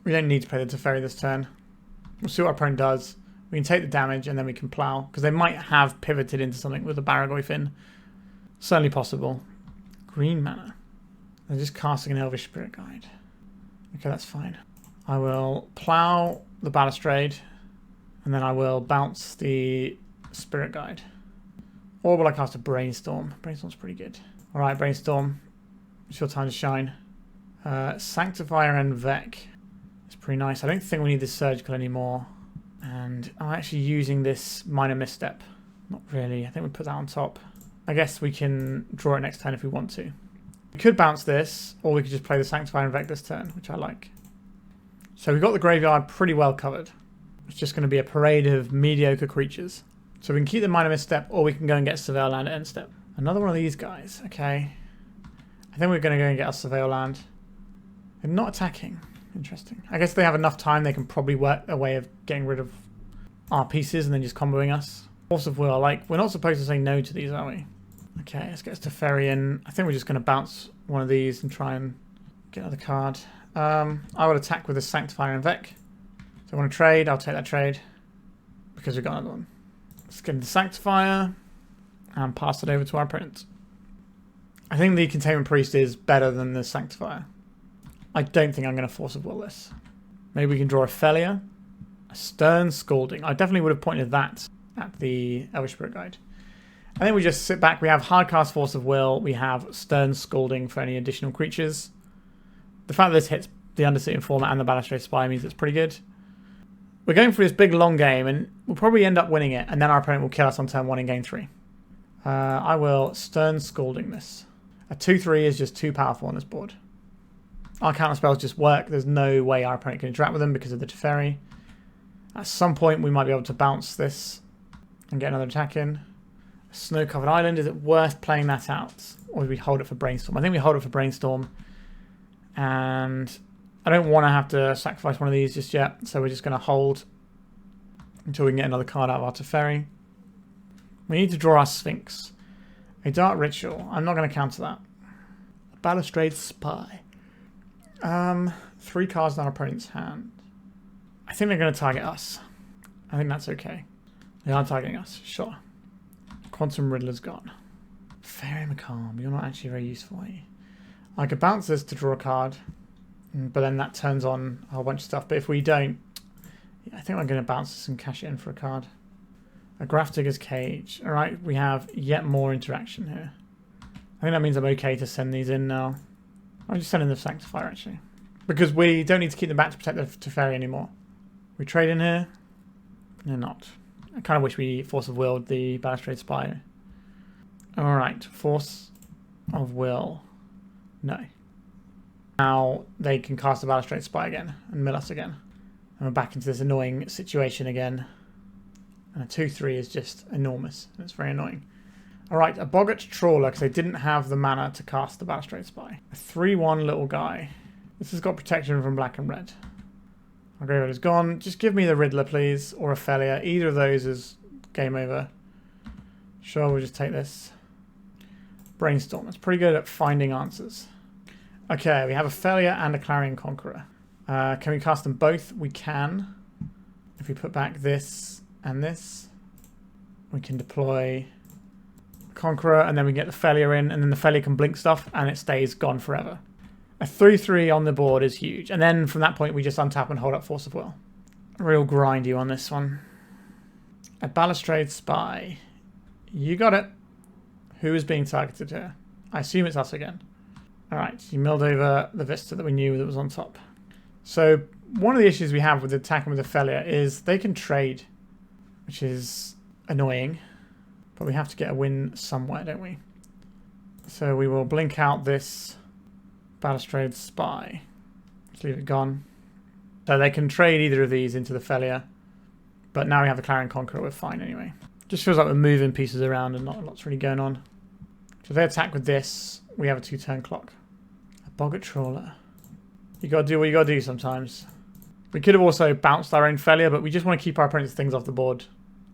We don't need to play the Teferi this turn. We'll see what our opponent does. We can take the damage and then we can plow. Because they might have pivoted into something with a Baragoi Fin. Certainly possible. Green mana. They're just casting an Elvish Spirit Guide. Okay, that's fine. I will plow the Balustrade. And then I will bounce the Spirit Guide. Or will I cast a Brainstorm? Brainstorm's pretty good. Alright, Brainstorm. It's your time to shine. Sanctifier and Vec. It's pretty nice. I don't think we need this Surgical anymore. And I'm actually using this Minor Misstep. Not really. I think we put that on top. I guess we can draw it next turn if we want to. We could bounce this, or we could just play the Sanctifier and Vec this turn, which I like. So we've got the graveyard pretty well covered. It's just going to be a parade of mediocre creatures. So we can keep the Minor Misstep, or we can go and get Surveil Land at end step. Another one of these guys. Okay. I think we're going to go and get our Surveil Land. They're not attacking. Interesting. I guess they have enough time, they can probably work a way of getting rid of our pieces and then just comboing us. Force of Will. Like, we're not supposed to say no to these, are we? Okay, let's get us to Teferi in. I think we're just going to bounce one of these and try and get another card. I will attack with the Sanctifier and Vec. So I want to trade. I'll take that trade because we've got another one. Let's get the Sanctifier and pass it over to our opponent. I think the Containment Priest is better than the Sanctifier. I don't think I'm going to Force of Will this. Maybe we can draw a Phelia. A Stern Scolding. I definitely would have pointed that at the Elvish Spirit Guide. I think we just sit back. We have Hardcast Force of Will. We have Stern Scolding for any additional creatures. The fact that this hits the Undercity format and the Balustrade Spire means it's pretty good. We're going for this big long game and we'll probably end up winning it, and then our opponent will kill us on turn 1 in game 3. I will Stern Scolding this. A 2-3 is just too powerful on this board. Our counter spells just work. There's no way our opponent can interact with them because of the Teferi. At some point we might be able to bounce this and get another attack in. A Snow-Covered Island, is it worth playing that out? Or do we hold it for Brainstorm? I think we hold it for Brainstorm. And I don't want to have to sacrifice one of these just yet, so we're just going to hold until we can get another card out of our Teferi. We need to draw our Sphinx. A Dark Ritual. I'm not going to counter that. A Balustrade Spy. 3 cards in our opponent's hand. I think they're going to target us. I think that's okay. They are targeting us, sure. Quantum Riddler's gone. Fairy Macalm, you're not actually very useful, are you? I could bounce this to draw a card, but then that turns on a whole bunch of stuff. But if we don't, I think I'm going to bounce this and cash it in for a card. A Grafdigger's Cage. Alright, we have yet more interaction here. I think that means I'm okay to send these in now. I'll just send in the Sanctifier, actually. Because we don't need to keep them back to protect the Teferi anymore. We trade in here. They're not. I kind of wish we Force of Willed the Balustrade Spire. Alright, Force of Will. No. Now they can cast the Balustrade Spire again and mill us again. And we're back into this annoying situation again. And a 2-3 is just enormous. It's very annoying. Alright, a Boggart Trawler, because they didn't have the mana to cast the Balustrade Spy. A 3-1 little guy. This has got protection from black and red. Our graveyard is gone. Just give me the Riddler, please, or a Phelia. Either of those is game over. Sure, we'll just take this. Brainstorm. It's pretty good at finding answers. Okay, we have a Phelia and a Clarion Conqueror. Can we cast them both? We can. If we put back this and this, we can deploy Conqueror, and then we get the Phelia in, and then the Phelia can blink stuff, and it stays gone forever. A 3-3 on the board is huge, and then from that point we just untap and hold up Force of Will. Real grindy on this one. A Balustrade Spy. You got it. Who is being targeted here? I assume it's us again. Alright, you milled over the Vista that we knew that was on top. So one of the issues we have with attacking with the Phelia is they can trade, which is annoying. But we have to get a win somewhere, don't we? So we will blink out this Balustrade Spy. Just leave it gone. So they can trade either of these into the Phelia. But now we have the Clarion Conqueror, we're fine anyway. Just feels like we're moving pieces around and not a lot's really going on. So if they attack with this, we have a 2-turn clock. A Boggart Trawler. You gotta do what you gotta do sometimes. We could have also bounced our own Phelia, but we just want to keep our opponent's things off the board.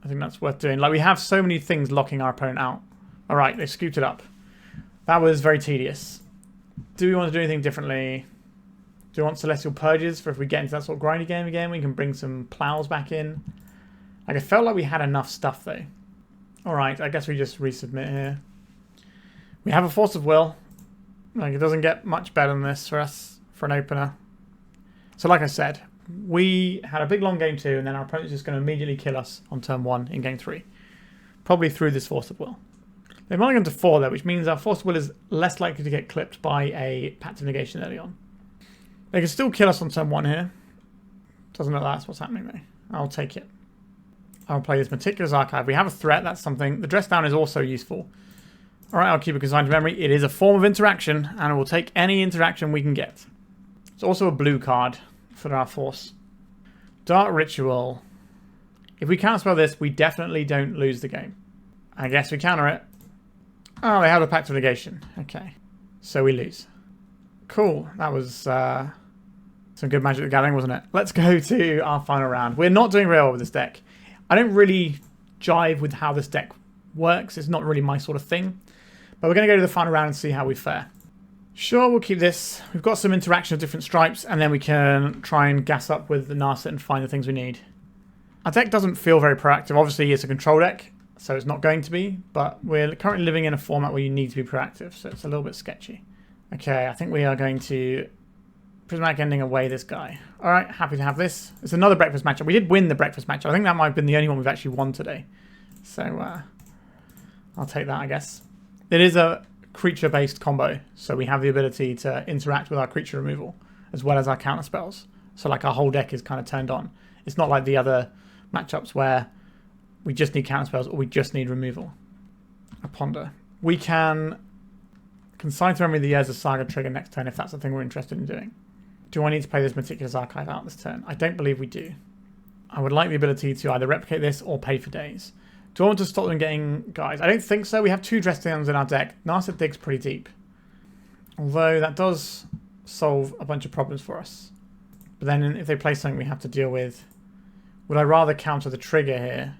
I think that's worth doing. Like, we have so many things locking our opponent out. Alright, they scooped it up. That was very tedious. Do we want to do anything differently? Do we want Celestial Purges for if we get into that sort of grindy game again? We can bring some plows back in. Like, I felt like we had enough stuff, though. Alright, I guess we just resubmit here. We have a Force of Will. Like, it doesn't get much better than this for us, for an opener. So like I said, we had a big long game 2, and then our opponent's just going to immediately kill us on turn 1 in game 3. Probably through this Force of Will. They've only gone to 4 there, which means our Force of Will is less likely to get clipped by a Pact of Negation early on. They can still kill us on turn 1 here. Doesn't look like that's what's happening though. I'll take it. I'll play this Meticulous Archive. We have a threat, that's something. The Dress Down is also useful. Alright, I'll keep it consigned to memory. It is a form of interaction, and we'll take any interaction we can get. It's also a blue card for our force. Dark Ritual. If we counterspell this, we definitely don't lose the game. I guess we counter it. Oh, they have a Pact of Negation. Okay. So we lose. Cool. That was some good Magic the Gathering, wasn't it? Let's go to our final round. We're not doing real well with this deck. I don't really jive with how this deck works. It's not really my sort of thing. But we're going to go to the final round and see how we fare. Sure, we'll keep this. We've got some interaction of different stripes, and then we can try and gas up with the Narset and find the things we need. Our deck doesn't feel very proactive. Obviously, it's a control deck, so it's not going to be, but we're currently living in a format where you need to be proactive, so it's a little bit sketchy. Okay, I think we are going to Prismatic Ending away this guy. Alright, happy to have this. It's another breakfast matchup. We did win the breakfast matchup. I think that might have been the only one we've actually won today. So, I'll take that, I guess. It is a creature-based combo, so we have the ability to interact with our creature removal, as well as our counter spells. So, like, our whole deck is kind of turned on. It's not like the other matchups where we just need counter spells or we just need removal. I ponder. We can consign to memory the Years of Saga trigger next turn if that's the thing we're interested in doing. Do I need to play this Meticulous Archive out this turn? I don't believe we do. I would like the ability to either replicate this or pay for days. Do I want to stop them getting guys? I don't think so. We have 2 Dress Downs in our deck. Narset digs pretty deep. Although that does solve a bunch of problems for us. But then if they play something we have to deal with, would I rather counter the trigger here?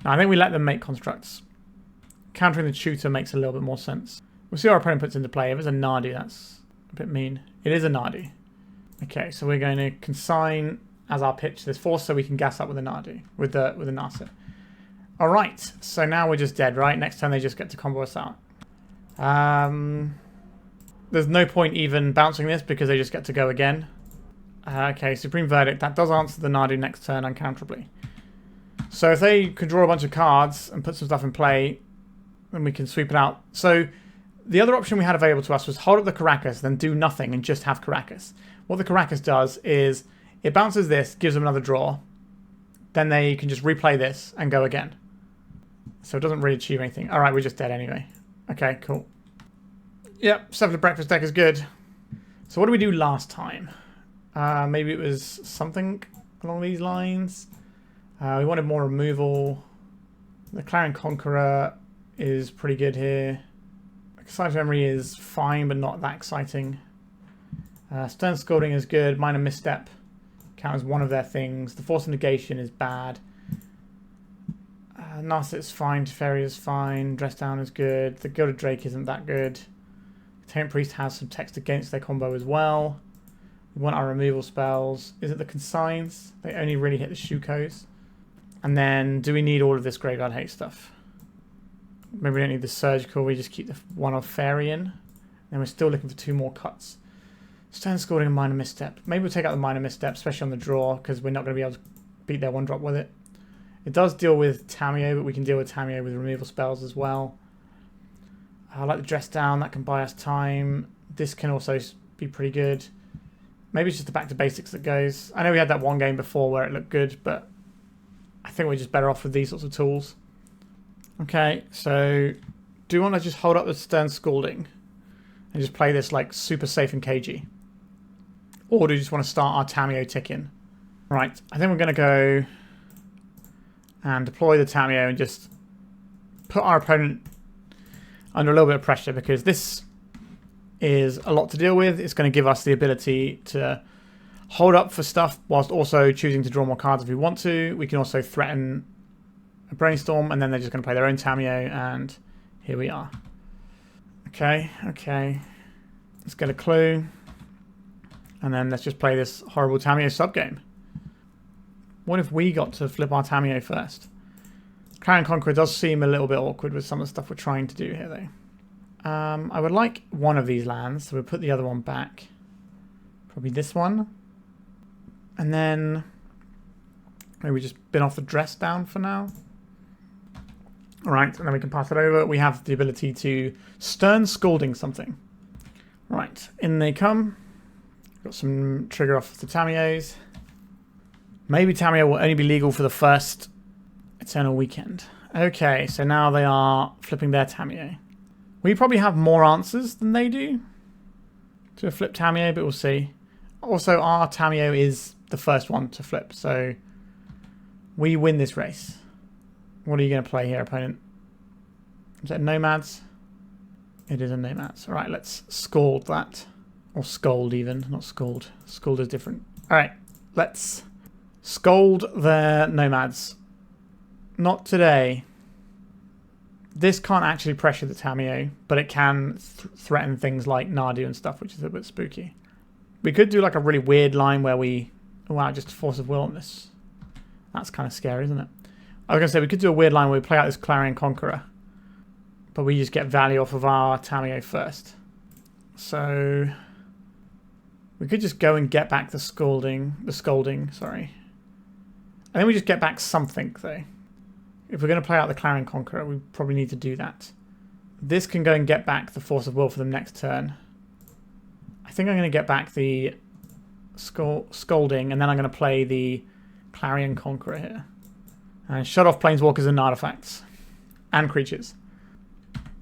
No, I think we let them make constructs. Countering the tutor makes a little bit more sense. We'll see what our opponent puts into play. If it's a Nardu, that's a bit mean. It is a Nardu. Okay, so we're going to consign as our pitch this force so we can gas up with a Nardu, with the Narset. Alright, so now we're just dead, right? Next turn they just get to combo us out. There's no point even bouncing this because they just get to go again. Okay, Supreme Verdict. That does answer the Nardu next turn uncounterably. So if they could draw a bunch of cards and put some stuff in play, then we can sweep it out. So the other option we had available to us was hold up the Karakas, then do nothing and just have Karakas. What the Karakas does is it bounces this, gives them another draw. Then they can just replay this and go again. So it doesn't really achieve anything. Alright, we're just dead anyway. Okay, cool. Yep, 7 of breakfast deck is good. So what did we do last time? Maybe it was something along these lines. We wanted more removal. The Clarion Conqueror is pretty good here. Excited Memory is fine, but not that exciting. Stern Scolding is good. Minor Misstep counts as one of their things. The Force of Negation is bad. Narset is fine. Teferi is fine. Dress Down is good. The Gilded Drake isn't that good. Containment Priest has some text against their combo as well. We want our removal spells. Is it the Consigns? They only really hit the Shukos. And then, do we need all of this Graveyard Hate stuff? Maybe we don't need the Surgical. We just keep the one of Fairy in. And we're still looking for 2 more cuts. Stern Scolding and Minor Misstep. Maybe we'll take out the Minor Misstep, especially on the draw, because we're not going to be able to beat their 1-drop with it. It does deal with Tamiyo, but we can deal with Tamiyo with removal spells as well. I like the Dress Down. That can buy us time. This can also be pretty good. Maybe it's just the back to basics that goes. I know we had that one game before where it looked good, but I think we're just better off with these sorts of tools. Okay, so do you want to just hold up the Stern Scolding and just play this like super safe and cagey? Or do you just want to start our Tamiyo ticking? Right, I think we're going to go and deploy the Tamiyo and just put our opponent under a little bit of pressure, because this is a lot to deal with. It's going to give us the ability to hold up for stuff whilst also choosing to draw more cards if we want to. We can also threaten a Brainstorm, and then they're just going to play their own Tamiyo, and Here we are. Okay, okay. Let's get a clue. And then let's just play this horrible Tamiyo subgame. What if we got to flip our Tamiyo first? Clarion Conqueror does seem a little bit awkward with some of the stuff we're trying to do here, though. I would like one of these lands, so we'll put the other one back. Probably this one. And then maybe just bin off the dress down for now. Alright, and then we can pass it over. We have the ability to Stern Scolding something. Right, in they come. Got some trigger off the Tamiyos. Maybe Tamiyo will only be legal for the first Eternal Weekend. Okay, so now they are flipping their Tamiyo. We probably have more answers than they do to a flip Tamiyo, but we'll see. Also, our Tamiyo is the first one to flip, so we win this race. What are you going to play here, opponent? Is it Nomads? It is a Nomads. All right, let's Scald that. Or Scold even, not Scald. Scald is different. All right, let's Scold their Nomads. Not today. This can't actually pressure the Tamiyo, but it can threaten things like Nadu and stuff, which is a bit spooky. We could do like a really weird line where we... Wow, just Force of Will on this. That's kind of scary, isn't it? I was going to say, we could do a weird line where we play out this Clarion Conqueror, but we just get value off of our Tamiyo first. So we could just go and get back the Scolding, sorry. I think we just get back something, though. If we're going to play out the Clarion Conqueror, we probably need to do that. This can go and get back the Force of Will for the next turn. I think I'm going to get back the Scolding, and then I'm going to play the Clarion Conqueror here. And shut off Planeswalkers and artifacts. And creatures.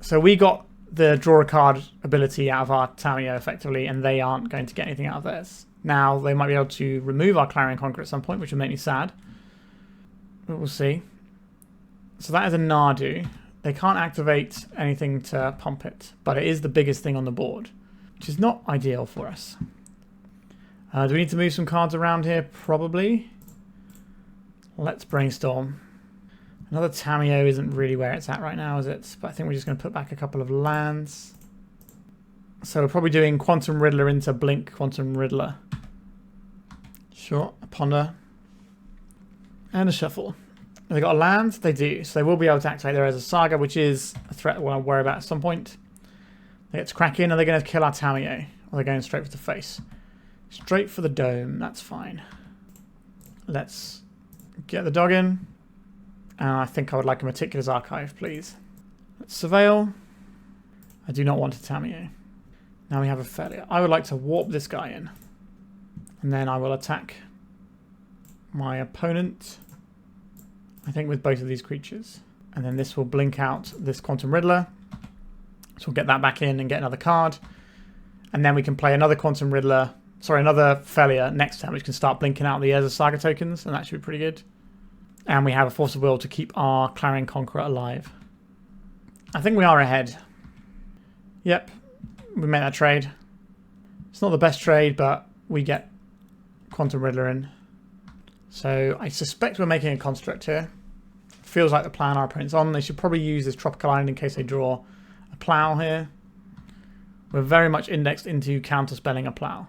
So we got the draw a card ability out of our Tamiyo effectively, and they aren't going to get anything out of theirs. Now, they might be able to remove our Clarion Conqueror at some point, which would make me sad. But we'll see. So that is a Nadu. They can't activate anything to pump it, but it is the biggest thing on the board, which is not ideal for us. Do we need to move some cards around here? Probably. Let's brainstorm. Another Tamiyo isn't really where it's at right now, is it? But I think we're just going to put back a couple of lands. So we're probably doing Quantum Riddler into Blink Quantum Riddler. Sure, a Ponder. And a Shuffle. Have they got a land? They do. So they will be able to activate there as a Saga, which is a threat we'll worry about at some point. They get to crack in. Are they going to kill our Tamiyo? Or are they going straight for the face? Straight for the dome. That's fine. Let's get the dog in. And I think I would like a Meticulous Archive, please. Let's Surveil. I do not want a Tamiyo. Now we have a Phelia. I would like to warp this guy in. And then I will attack my opponent. I think with both of these creatures. And then this will blink out this Quantum Riddler. So we'll get that back in and get another card. And then we can play another Quantum Riddler. Sorry, another Phelia next time, which can start blinking out the Urza Saga tokens. And that should be pretty good. And we have a Force of Will to keep our Clarion Conqueror alive. I think we are ahead. Yep, we made that trade. It's not the best trade, but we get Quantum Riddler in. So I suspect we're making a construct here. Feels like the plan our opponent's on. They should probably use this Tropical Island in case they draw a Plow here. We're very much indexed into counterspelling a Plow.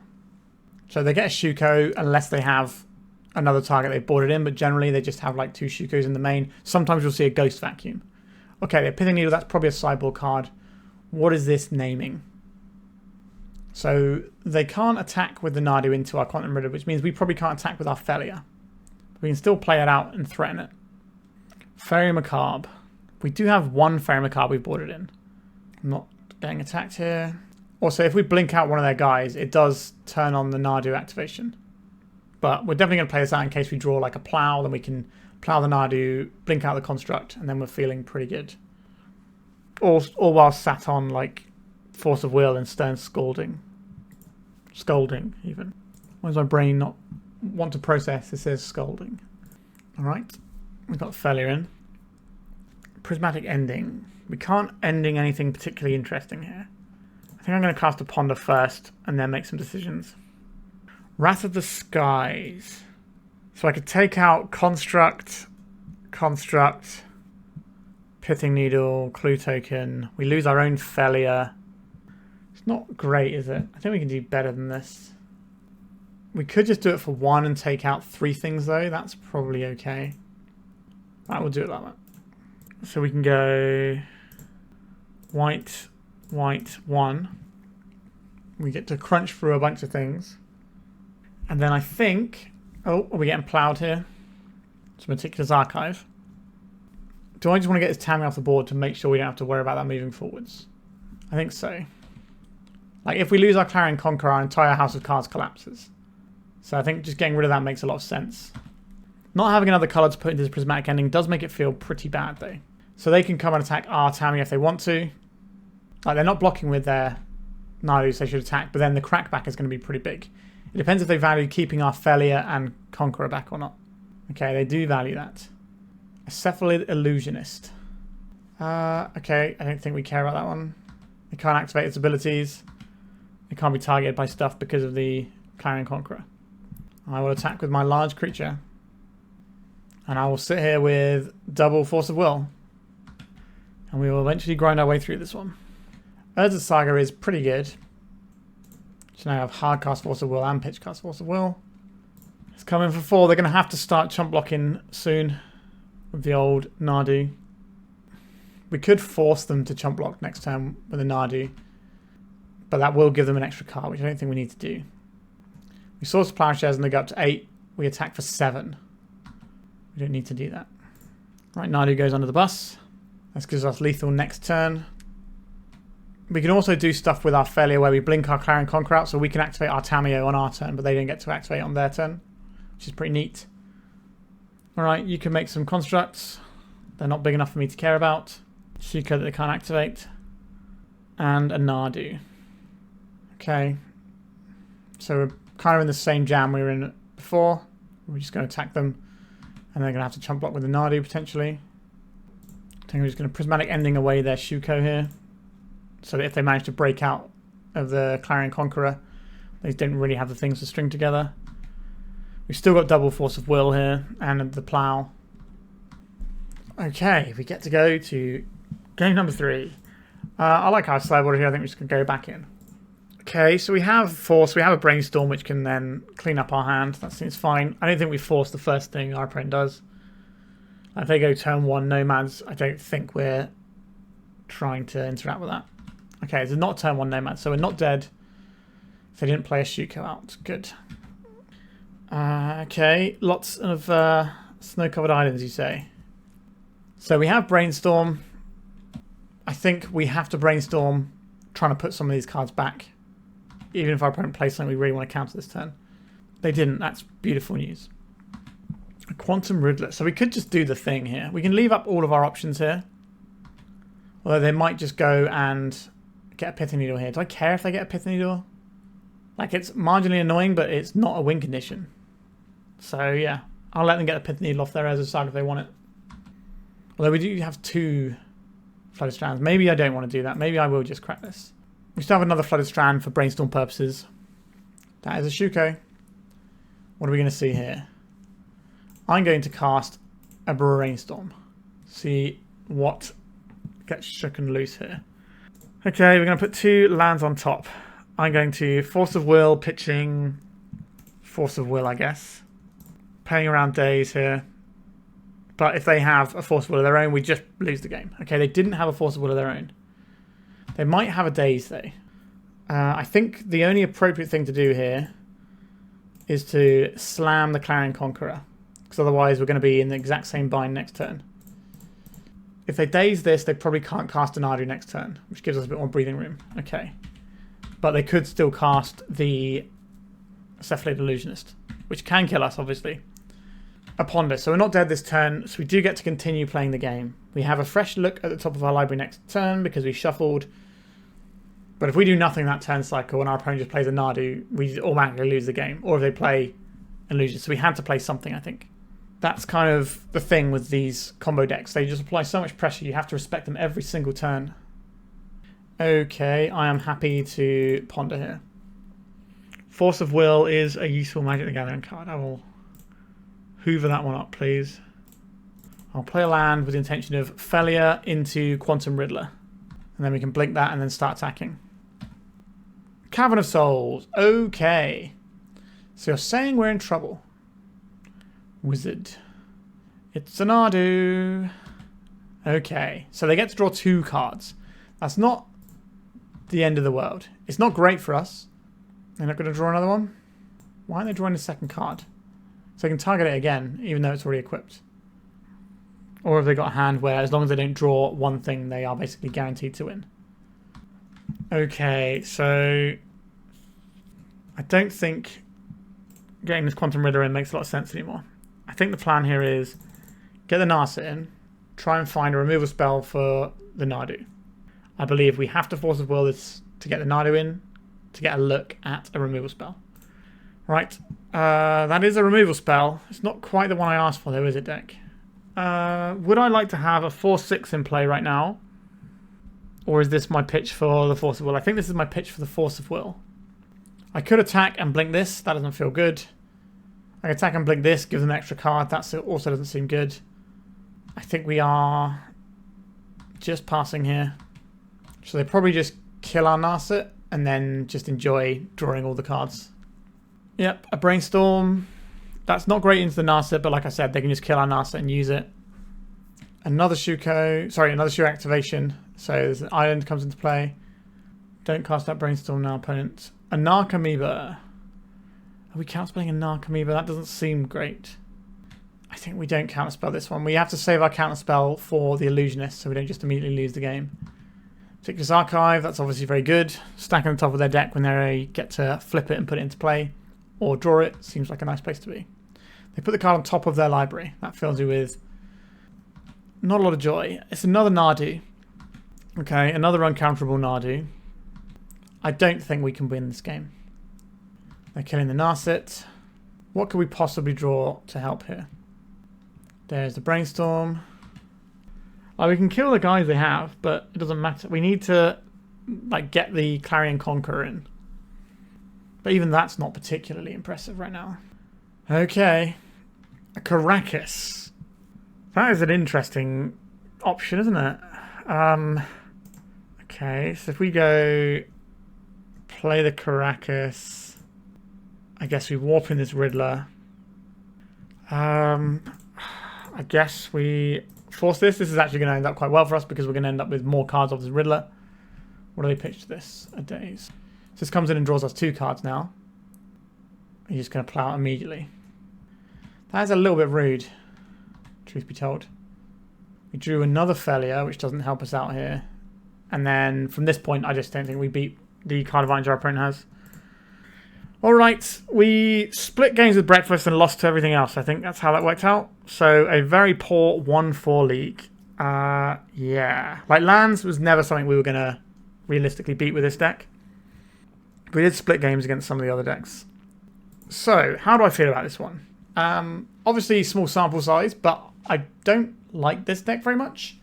So they get a Shuko unless they have another target they've boarded in, but generally they just have like 2 Shukos in the main. Sometimes you'll see a Ghost Vacuum. Okay, the Pithing Needle, that's probably a sideboard card. What is this naming? So they can't attack with the Nadu into our Quantum Riddler, which means we probably can't attack with our Phelia. We can still play it out and threaten it. Fairy Macabre. We do have one Fairy Macabre we've boarded in. I'm not getting attacked here. Also, if we blink out one of their guys, it does turn on the Nadu activation. But we're definitely going to play this out in case we draw like a Plow, then we can Plow the Nadu, blink out the Construct, and then we're feeling pretty good. All while sat on like Force of Will and Stern Scolding. Scolding, even. Why does my brain not want to process? It says Scolding. Alright, we've got Phelia in. Prismatic Ending. We can't ending anything particularly interesting here. I think I'm going to cast a Ponder first and then make some decisions. Wrath of the Skies. So I could take out Construct, Pithing Pithing Needle, Clue Token. We lose our own Phelia. It's not great, is it? I think we can do better than this. We could just do it for 1 and take out 3 things, though. That's probably okay. Right, we'll do it like that. So we can go white, white, 1. We get to crunch through a bunch of things. And then I think... Oh, are we getting plowed here? It's Meticulous Archive. Do I just want to get this Tamiyo off the board to make sure we don't have to worry about that moving forwards? I think so. Like, if we lose our Clarion Conqueror, our entire house of cards collapses. So I think just getting rid of that makes a lot of sense. Not having another colour to put into this Prismatic Ending does make it feel pretty bad, though. So they can come and attack our Tamiyo if they want to. Like, they're not blocking with their Nadu, so they should attack, but then the crackback is going to be pretty big. It depends if they value keeping our Phelia and Conqueror back or not. Okay, they do value that. A Cephalid Illusionist. Okay, I don't think we care about that one. It can't activate its abilities. It can't be targeted by stuff because of the Clarion Conqueror. I will attack with my large creature. And I will sit here with double Force of Will. And we will eventually grind our way through this one. Urza's Saga is pretty good. So now I have hard cast Force of Will and pitch cast Force of Will. It's coming for 4. They're going to have to start chump blocking soon with the old Nadu. We could force them to chump block next turn with a Nadu, but that will give them an extra card, which I don't think we need to do. We source Plowshares and they go up to 8. We attack for 7. We don't need to do that. Right, Nadu goes under the bus. This gives us lethal next turn. We can also do stuff with our Phelia where we blink our Clarion Conqueror out so we can activate our Tamiyo on our turn, but they don't get to activate on their turn, which is pretty neat. Alright, you can make some constructs. They're not big enough for me to care about. Shuko that they can't activate. And a Nadu. Okay. So we're kind of in the same jam we were in before. We're just going to attack them. And they're going to have to chump block with the Nadu potentially. I think we're just going to Prismatic Ending away their Shuko here. So that if they manage to break out of the Clarion Conqueror, they don't really have the things to string together. We've still got double Force of Will here and the Plow. Okay, we get to go to game number 3. I like our sideboard here. I think we're just going to go back in. Okay, so we have Force. We have a Brainstorm which can then clean up our hand. That seems fine. I don't think we force the first thing our opponent does. If they go turn 1 Nomads, I don't think we're trying to interact with that. Okay, it's not turn 1 Nomad, so we're not dead if they didn't play a Shuko out. Good. Okay, lots of snow-covered islands, you say. So we have Brainstorm. I think we have to Brainstorm trying to put some of these cards back. Even if our opponent plays something we really want to counter this turn. They didn't. That's beautiful news. A Quantum Riddler. So we could just do the thing here. We can leave up all of our options here. Although they might just go and get a Pithing Needle here. Do I care if they get a Pithing Needle? Like, it's marginally annoying, but it's not a win condition. So, yeah. I'll let them get a Pithing Needle off their Urza's Saga if they want it. Although we do have 2 Flooded Strands. Maybe I don't want to do that. Maybe I will just crack this. We still have another Flooded Strand for Brainstorm purposes. That is a Shuko. What are we going to see here? I'm going to cast a Brainstorm. See what gets shook and loose here. Okay, we're going to put 2 lands on top. I'm going to Force of Will, pitching Force of Will, I guess. Playing around days here. But if they have a Force of Will of their own, we just lose the game. Okay, they didn't have a Force of Will of their own. They might have a daze, though. I think the only appropriate thing to do here is to slam the Clarion Conqueror. Because otherwise we're going to be in the exact same bind next turn. If they daze this, they probably can't cast an Nadu next turn, which gives us a bit more breathing room. Okay. But they could still cast the Cephalid Illusionist, which can kill us, obviously. A Ponder. So we're not dead this turn, so we do get to continue playing the game. We have a fresh look at the top of our library next turn because we shuffled. But if we do nothing that turn cycle and our opponent just plays a Nadu, we automatically lose the game. Or if they play Illusion. So we had to play something, I think. That's kind of the thing with these combo decks. They just apply so much pressure, you have to respect them every single turn. Okay, I am happy to ponder here. Force of Will is a useful Magic the Gathering card. I will hoover that one up, please. I'll play a land with the intention of Phelia into Quantum Riddler. And then we can blink that and then start attacking. Cavern of Souls. Okay. So you're saying we're in trouble. Wizard. It's an Ardu. Okay. So they get to draw 2 cards. That's not the end of the world. It's not great for us. They're not going to draw another one? Why aren't they drawing a second card? So they can target it again, even though it's already equipped. Or have they got a hand where as long as they don't draw one thing, they are basically guaranteed to win? Okay, so I don't think getting this Quantum Riddler in makes a lot of sense anymore. I think the plan here is get the Narset in, try and find a removal spell for the Nardu. I believe we have to Force of Will this to get the Nardu in to get a look at a removal spell. Right, that is a removal spell. It's not quite the one I asked for though, is it, deck? Would I like to have a 4/6 in play right now? Or is this my pitch for the Force of Will? I think this is my pitch for the Force of Will. I could attack and blink this. That doesn't feel good. I can attack and blink this, give them an extra card. That also doesn't seem good. I think we are just passing here. So they probably just kill our Narset and then just enjoy drawing all the cards. Yep, a Brainstorm. That's not great into the Narset, but like I said, they can just kill our Narset and use it. Another another Shu activation. So there's an island comes into play. Don't cast that Brainstorm now, opponent. A Narcomoeba. Are we counterspelling a Narcomoeba? That doesn't seem great. I think we don't counterspell this one. We have to save our counterspell for the Illusionist, so we don't just immediately lose the game. Meticulous Archive, that's obviously very good. Stack on the top of their deck when they get to flip it and put it into play. Or draw it. Seems like a nice place to be. They put the card on top of their library. That fills you with not a lot of joy. It's another Nardu. Okay, another uncounterable Nardu. I don't think we can win this game. They're killing the Narset. What could we possibly draw to help here? There's the Brainstorm. We can kill the guys they have, but it doesn't matter. We need to get the Clarion Conqueror in. But even that's not particularly impressive right now. Okay. A Karakas. That is an interesting option, isn't it? Okay, so if we go play the Karakas, I guess we warp in this Riddler. I guess we force this. This is actually going to end up quite well for us because we're going to end up with more cards of this Riddler. What do they pitch to this? A Daze. So this comes in and draws us 2 cards now. You're just going to plow it immediately. That is a little bit rude, truth be told. We drew another Phelia, which doesn't help us out here. And then from this point, I just don't think we beat the card advantage our opponent has. Alright, we split games with breakfast and lost to everything else. I think that's how that worked out. So a very poor 1-4 league. Yeah. Lands was never something we were going to realistically beat with this deck. We did split games against some of the other decks. So, how do I feel about this one? Obviously, small sample size, but I don't like this deck very much.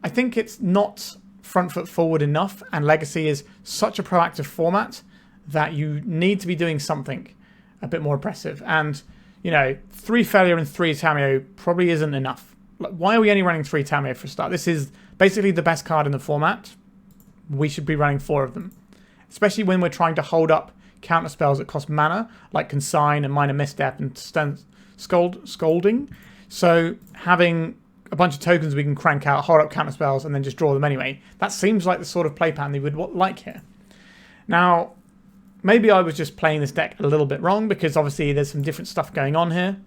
I think it's not front foot forward enough, and Legacy is such a proactive format that you need to be doing something a bit more impressive. And, 3 Phelia and 3 Tamiyo probably isn't enough. Why are we only running 3 Tamiyo for a start? This is basically the best card in the format. We should be running 4 of them. Especially when we're trying to hold up counter spells that cost mana, like Consign and Minor Misstep and Stern Scolding. So having a bunch of tokens we can crank out, hold up counter spells, and then just draw them anyway. That seems like the sort of play pattern they would like here. Now, maybe I was just playing this deck a little bit wrong because obviously there's some different stuff going on here.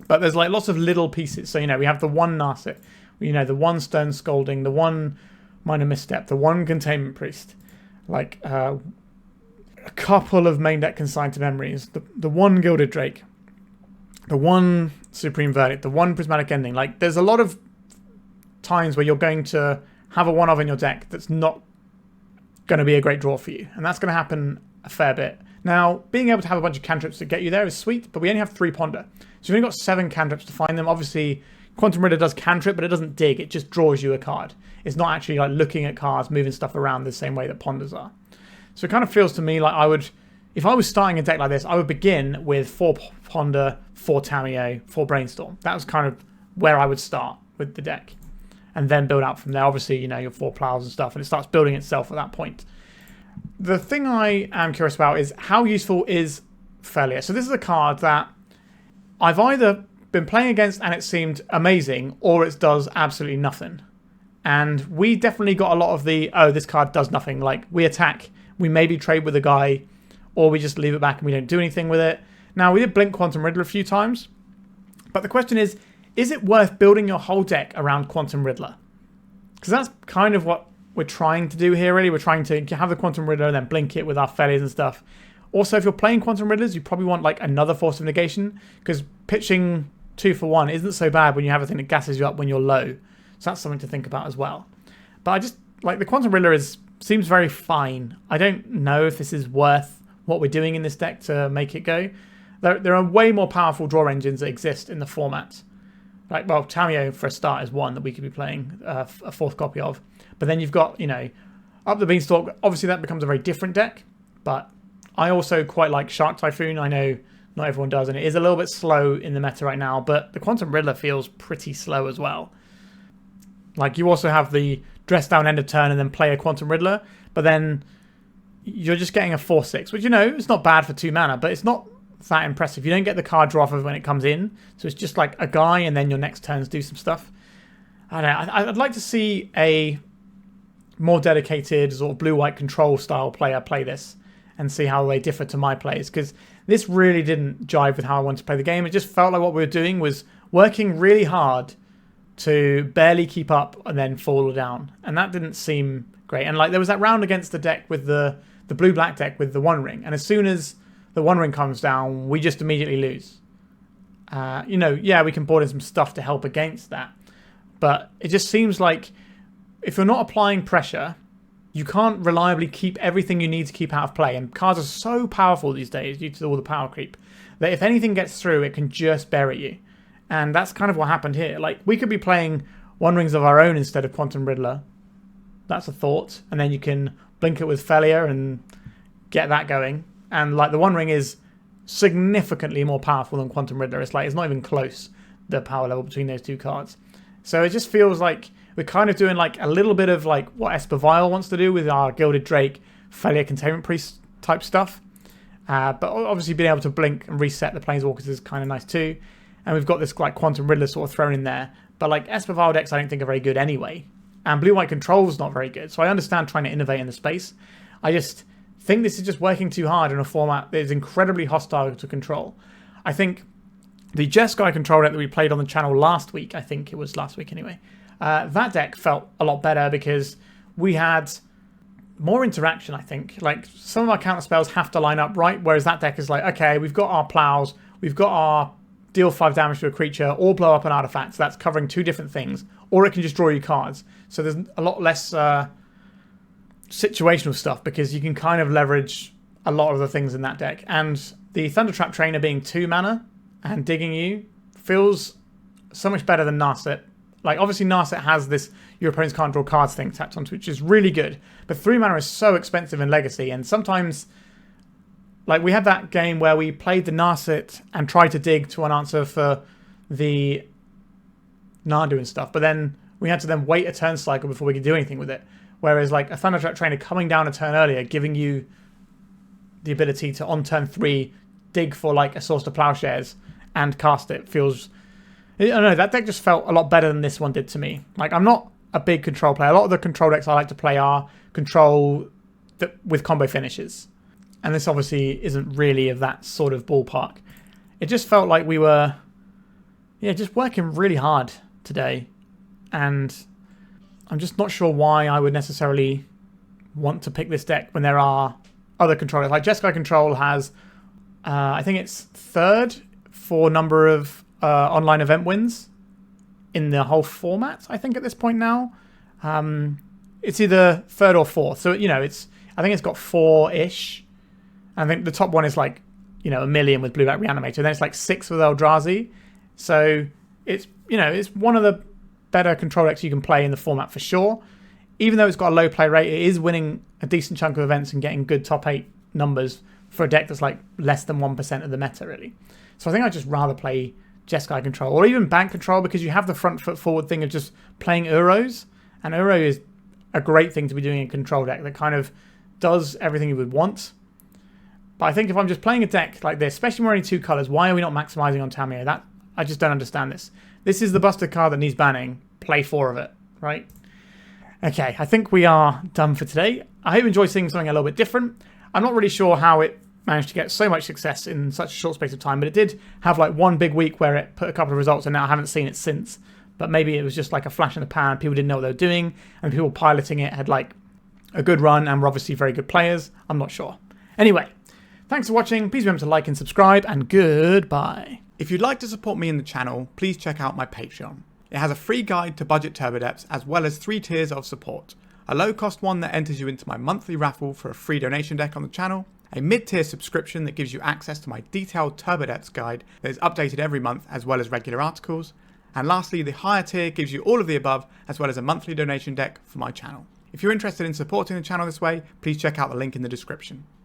But there's lots of little pieces. So, we have the 1 Narset, the 1 Stern Scolding, the 1 Minor Misstep, the 1 Containment Priest. A couple of main deck Consign to Memories, the 1 Gilded Drake, the 1 Supreme Verdict, the 1 Prismatic Ending. There's a lot of times where you're going to have a 1 of in your deck that's not going to be a great draw for you. And that's going to happen a fair bit. Now, being able to have a bunch of cantrips to get you there is sweet, but we only have 3 Ponder. So we've only got 7 cantrips to find them. Obviously, Quantum Riddler does cantrip, but it doesn't dig. It just draws you a card. It's not actually looking at cards, moving stuff around the same way that Ponders are. So it kind of feels to me like if I was starting a deck like this, I would begin with 4 Ponder, 4 Tamiyo, 4 Brainstorm. That was kind of where I would start. with the deck, and then build out from there. Obviously, you know, your 4 plows and stuff, and it starts building itself at that point. The thing I am curious about is how useful is Phelia. So this is a card that I've either been playing against and it seemed amazing, or it does absolutely nothing. And we definitely got a lot of the, oh, this card does nothing. Like, we attack, we maybe trade with a guy, or we just leave it back and we don't do anything with it. Now, we did blink Quantum Riddler a few times, but the question is it worth building your whole deck around Quantum Riddler? Because that's kind of what we're trying to do here, really. We're trying to have the Quantum Riddler and then blink it with our Phelias and stuff. Also, if you're playing Quantum Riddlers, you probably want like another Force of Negation, because pitching 2 for 1 isn't so bad when you have a thing that gasses you up when you're low. So that's something to think about as well. But I just, like, the Quantum Riddler seems very fine. I don't know if this is worth what we're doing in this deck to make it go. There are way more powerful draw engines that exist in the format. Like, well, Tamiyo, for a start, is one that we could be playing a 4th copy of. But then you've got, you know, Up the Beanstalk. Obviously, that becomes a very different deck. But I also quite like Shark Typhoon. I know not everyone does, and it is a little bit slow in the meta right now. But the Quantum Riddler feels pretty slow as well. Like, you also have the dress down end of turn and then play a Quantum Riddler. But then you're just getting a 4/6, which, you know, it's not bad for 2 mana, but it's not that impressive. You don't get the card draw off of when it comes in. So it's just like a guy and then your next turns do some stuff. I don't know. I'd like to see a more dedicated sort of blue-white control style player play this and see how they differ to my plays, because this really didn't jive with how I wanted to play the game. It just felt like what we were doing was working really hard to barely keep up and then fall down, and that didn't seem great. And like, there was that round against the deck with the blue-black deck with the One Ring, and as soon as the One Ring comes down, we just immediately lose. You know, yeah, we can board in some stuff to help against that, but it just seems like if you're not applying pressure, you can't reliably keep everything you need to keep out of play. And cards are so powerful these days due to all the power creep that if anything gets through, it can just bury you. And that's kind of what happened here. Like, we could be playing One Rings of our own instead of Quantum Riddler. That's a thought. And then you can blink it with Phelia and get that going. And like, the One Ring is significantly more powerful than Quantum Riddler. It's like, it's not even close, the power level between those 2 cards. So it just feels like we're kind of doing like a little bit of like what Esper wants to do with our Gilded Drake, Phelia Containment Priest type stuff. But obviously being able to blink and reset the Planeswalkers is kind of nice too. And we've got this like Quantum Riddler sort of thrown in there. But like, Esper decks I don't think are very good anyway. And blue-white control is not very good. So I understand trying to innovate in the space. I just think this is just working too hard in a format that is incredibly hostile to control. I think the Jeskai control deck that we played on the channel last week, I think it was last week anyway, that deck felt a lot better because we had more interaction, I think. Like, some of our counter spells have to line up right, whereas that deck is like, okay, we've got our plows, we've got our deal 5 damage to a creature, or blow up an artifact, so that's covering 2 different things, or it can just draw you cards. So there's a lot less situational stuff because you can kind of leverage a lot of the things in that deck. And the Thundertrap Trainer being 2 mana and digging you feels so much better than Narset. Like, obviously Narset has this your opponents can't draw cards thing tapped onto, which is really good. But 3 mana is so expensive in Legacy, and sometimes, like, we had that game where we played the Narset and tried to dig to an answer for the Nardu and stuff, but then we had to then wait a turn cycle before we could do anything with it. Whereas, like, a Thundertrap Trainer coming down a turn earlier, giving you the ability to, on turn 3, dig for, like, a Source to Plowshares and cast it feels... I don't know, that deck just felt a lot better than this one did to me. Like, I'm not a big control player. A lot of the control decks I like to play are control with combo finishes. And this obviously isn't really of that sort of ballpark. It just felt like we were, just working really hard today. And I'm just not sure why I would necessarily want to pick this deck when there are other controllers. Like, Jeskai Control has, I think it's 3rd for number of online event wins in the whole format, I think, at this point now. It's either 3rd or 4th. So, you know, I think it's got 4-ish. I think the top one is like, you know, 1 million with Blueback Reanimator. Then it's like 6 with Eldrazi. So it's, you know, it's one of the better control decks you can play in the format for sure. Even though it's got a low play rate, it is winning a decent chunk of events and getting good top 8 numbers for a deck that's like less than 1% of the meta, really. So I think I'd just rather play Jeskai control, or even bank control, because you have the front foot forward thing of just playing Uros, and Uro is a great thing to be doing in control deck that kind of does everything you would want. But I think if I'm just playing a deck like this, especially when we're only 2 colours, why are we not maximising on Tamiyo? That I just don't understand this. This is the busted card that needs banning. Play 4 of it, right? Okay, I think we are done for today. I hope you enjoyed seeing something a little bit different. I'm not really sure how it managed to get so much success in such a short space of time, but it did have like one big week where it put a couple of results, and now I haven't seen it since. But maybe it was just like a flash in the pan, people didn't know what they were doing, and people piloting it had like a good run and were obviously very good players. I'm not sure. Anyway, thanks for watching. Please remember to like and subscribe, and goodbye. If you'd like to support me in the channel, please check out my Patreon. It has a free guide to budget turbo depths, as well as 3 tiers of support. A low cost one that enters you into my monthly raffle for a free donation deck on the channel, a mid-tier subscription that gives you access to my detailed turbo depths guide that is updated every month, as well as regular articles, and lastly the higher tier gives you all of the above, as well as a monthly donation deck for my channel. If you're interested in supporting the channel this way, please check out the link in the description.